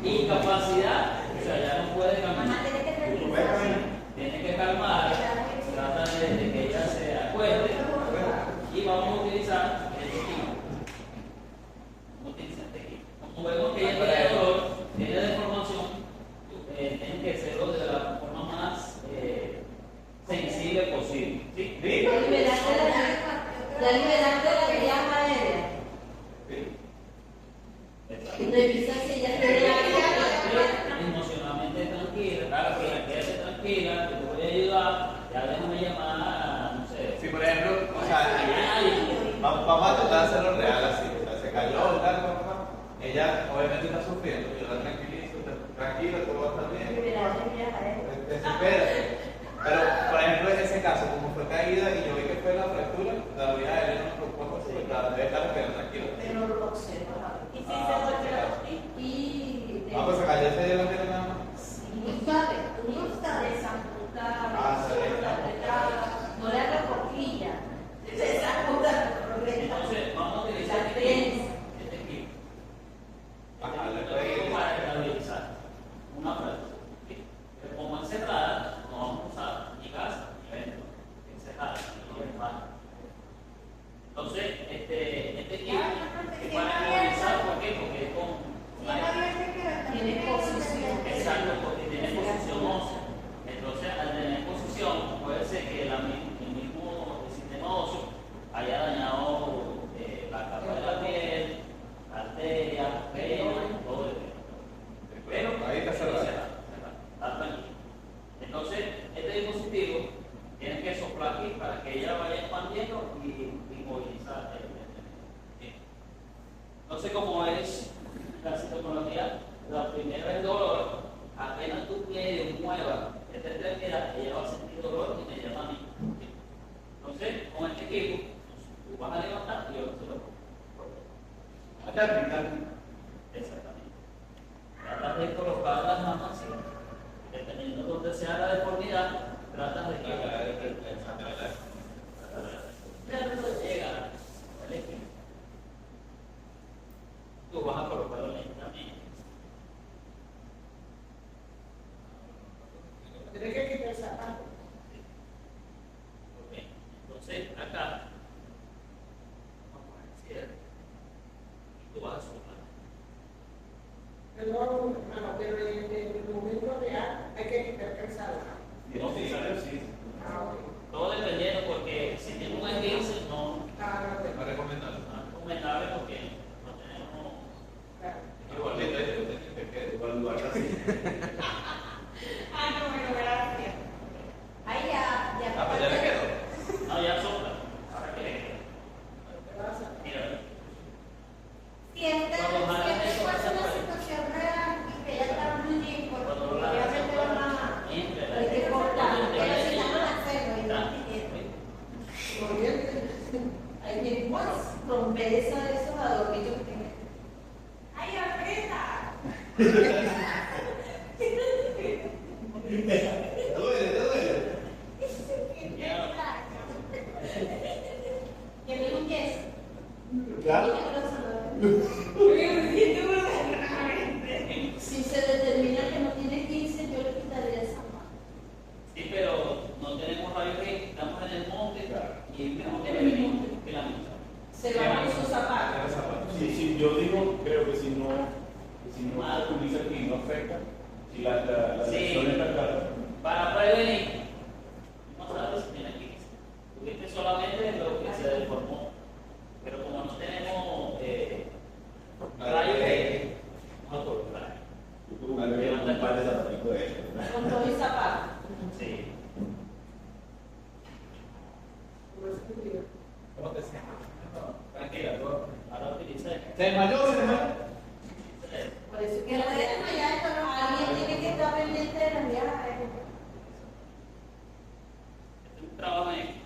S1: Incapacidad. O sea, ya no puede caminar. Tiene que calmar. Trata de que ella se acuerde. Y vamos a utilizar el tequila. Vamos a utilizar el tequila. Como vemos que ella tiene dolor, tiene deformación, tienen que hacerlo de la forma más sensible posible. ¿Sí?
S6: La liberante de la vía aérea. Revisa si ella tiene
S1: Emocionalmente tranquila, claro que la quédate tranquila, que te voy a ayudar, ya déjame llamar, no sé.
S9: Si por ejemplo, o sea, vamos a tratar de hacerlo real así, o sea, se cayó, tal, ella obviamente está sufriendo, yo la tranquilizo, tranquila, todo va a estar bien. Desespérate. Pero, por ejemplo, en ese caso, como fue caída y yo vi que fue la fractura, la vida de él no me preocupa, debe estar tranquilo.
S6: Pero lo observa.
S5: Y si se vuelve la
S9: Ah, pues se cayó ese día la tierra nada más.
S6: No le haga coquilla.
S1: Entonces, vamos a utilizar este equipo.
S9: Ajá, le
S1: Para estabilizar una fractura. Pero como es cerrada, no vamos a usar ni gas ni vento. Es cerrada, no es mala. Entonces, este equipo es para estabilizar, ¿por qué? Porque es con
S6: Tiene posición.
S1: exacto, porque tiene posición ósea. Entonces, al tener posición, puede ser que el mismo sistema óseo haya dañado la capa de la piel, la arteria, la vena, todo el cuerpo. Pero
S9: ahí está cerrado.
S1: Está tranquilo. Entonces, este dispositivo tiene que soplar aquí para que ella vaya expandiendo y movilizar el. Entonces, como es la sintomatología, la primera es dolor, apenas tú medio muevas esta extremidad, ella va a sentir dolor inmediatamente. Entonces, con este equipo, tú vas a levantar y yo se lo pongo. Exactamente. Tratas de colocar las manos así, dependiendo de donde sea la deformidad, tratas de que llega al equipo. Tú vas a colocarlo lentamente.
S7: Tienes que quitar el zapato.
S1: Ok. Entonces, acá, vamos a poner cierre. Y tú vas a soplar.
S7: Perdón, hermano, pero en el momento real
S2: evaluarla así.
S5: Ah, no, bueno, gracias.
S6: Ahí ya.
S9: Ah, pues ya le quedó.
S1: No, ya sopla. Ahora que le queda. Mira,
S6: Siempre pasa una situación real y que ella está muy bien, porque obviamente van a hay que cortar, pero si la van a hacer, no hay hay que pues, romper esos adornitos que tienen.
S5: ¡Ay, aprieta!
S2: Duele, duele.
S6: Que me un yeso.
S2: Claro.
S6: Si se determina que no tiene 15, yo le quitaría esa mano.
S1: sí, pero no tenemos rayos X, estamos en el monte y tenemos que venir en la mitad.
S6: Se va con sus zapatos.
S2: Sí, sí, yo digo, creo que si no utiliza aquí no afecta. Si la
S1: Sí.
S2: lesión está clara.
S1: Para prevenir, no sabes si tiene 15. Tuviste solamente lo que se deformó. Pero como no tenemos rayos X, vamos a cortar.
S2: Yo tuve un par de zapatitos de eso.
S6: Con todo y zapatos.
S1: Sí.
S9: ¿Cómo te sientes?
S1: Tranquila, ahora utiliza.
S9: ¿Se desmayó? ¿Se desmayó?
S6: Por eso que no dejan allá, alguien tiene que estar pendiente de las viajes.
S1: Este es un trabajo en equipo.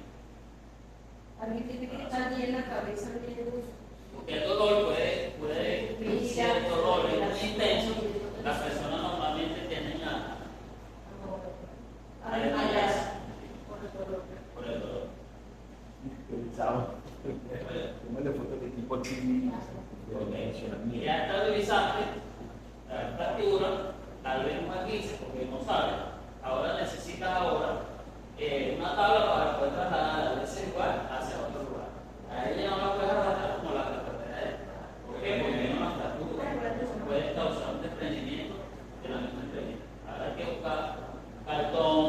S6: Alguien tiene que estar bien la cabeza, bien luz.
S1: Porque el dolor puede si el dolor es muy intenso, las personas normalmente tienden a desmayarse por el dolor.
S2: ¿Cómo le foto de tipo aquí?
S1: Y ya estabilizaste la fractura, tal vez un esguince, porque no sabe. Ahora necesitas una tabla para poder trasladarla de ese lugar hacia otro lugar. A ella no la puedes arrastrar como la carretera de. ¿Por qué? Porque tiene una fractura. Puede causar un desprendimiento de la misma extremidad. Ahora hay que buscar un cartón,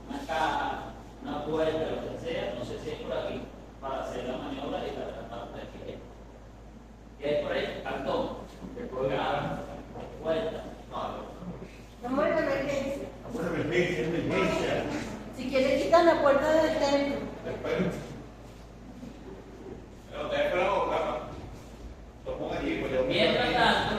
S1: una caja, una puerta, lo que sea, no sé si es por aquí, para hacer la maniobra y la parte de aquí. Y hay por ahí cartón, caja, puerta.
S6: Vamos a ver emergencia.
S2: Una emergencia.
S6: Si quiere quitar la puerta del templo.
S9: Pero ustedes fueron a buscar, lo pongo aquí, pues yo.
S1: Mientras tanto,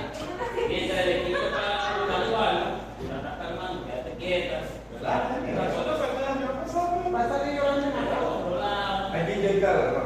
S1: mientras el equipo está buscando algo, la estás calmando, quédate quieta,
S9: ¿Verdad? Nosotros fue el año pasado.
S7: Va a salir llorando en la
S1: por otro lado.
S3: Hay que inyectarla, ¿no?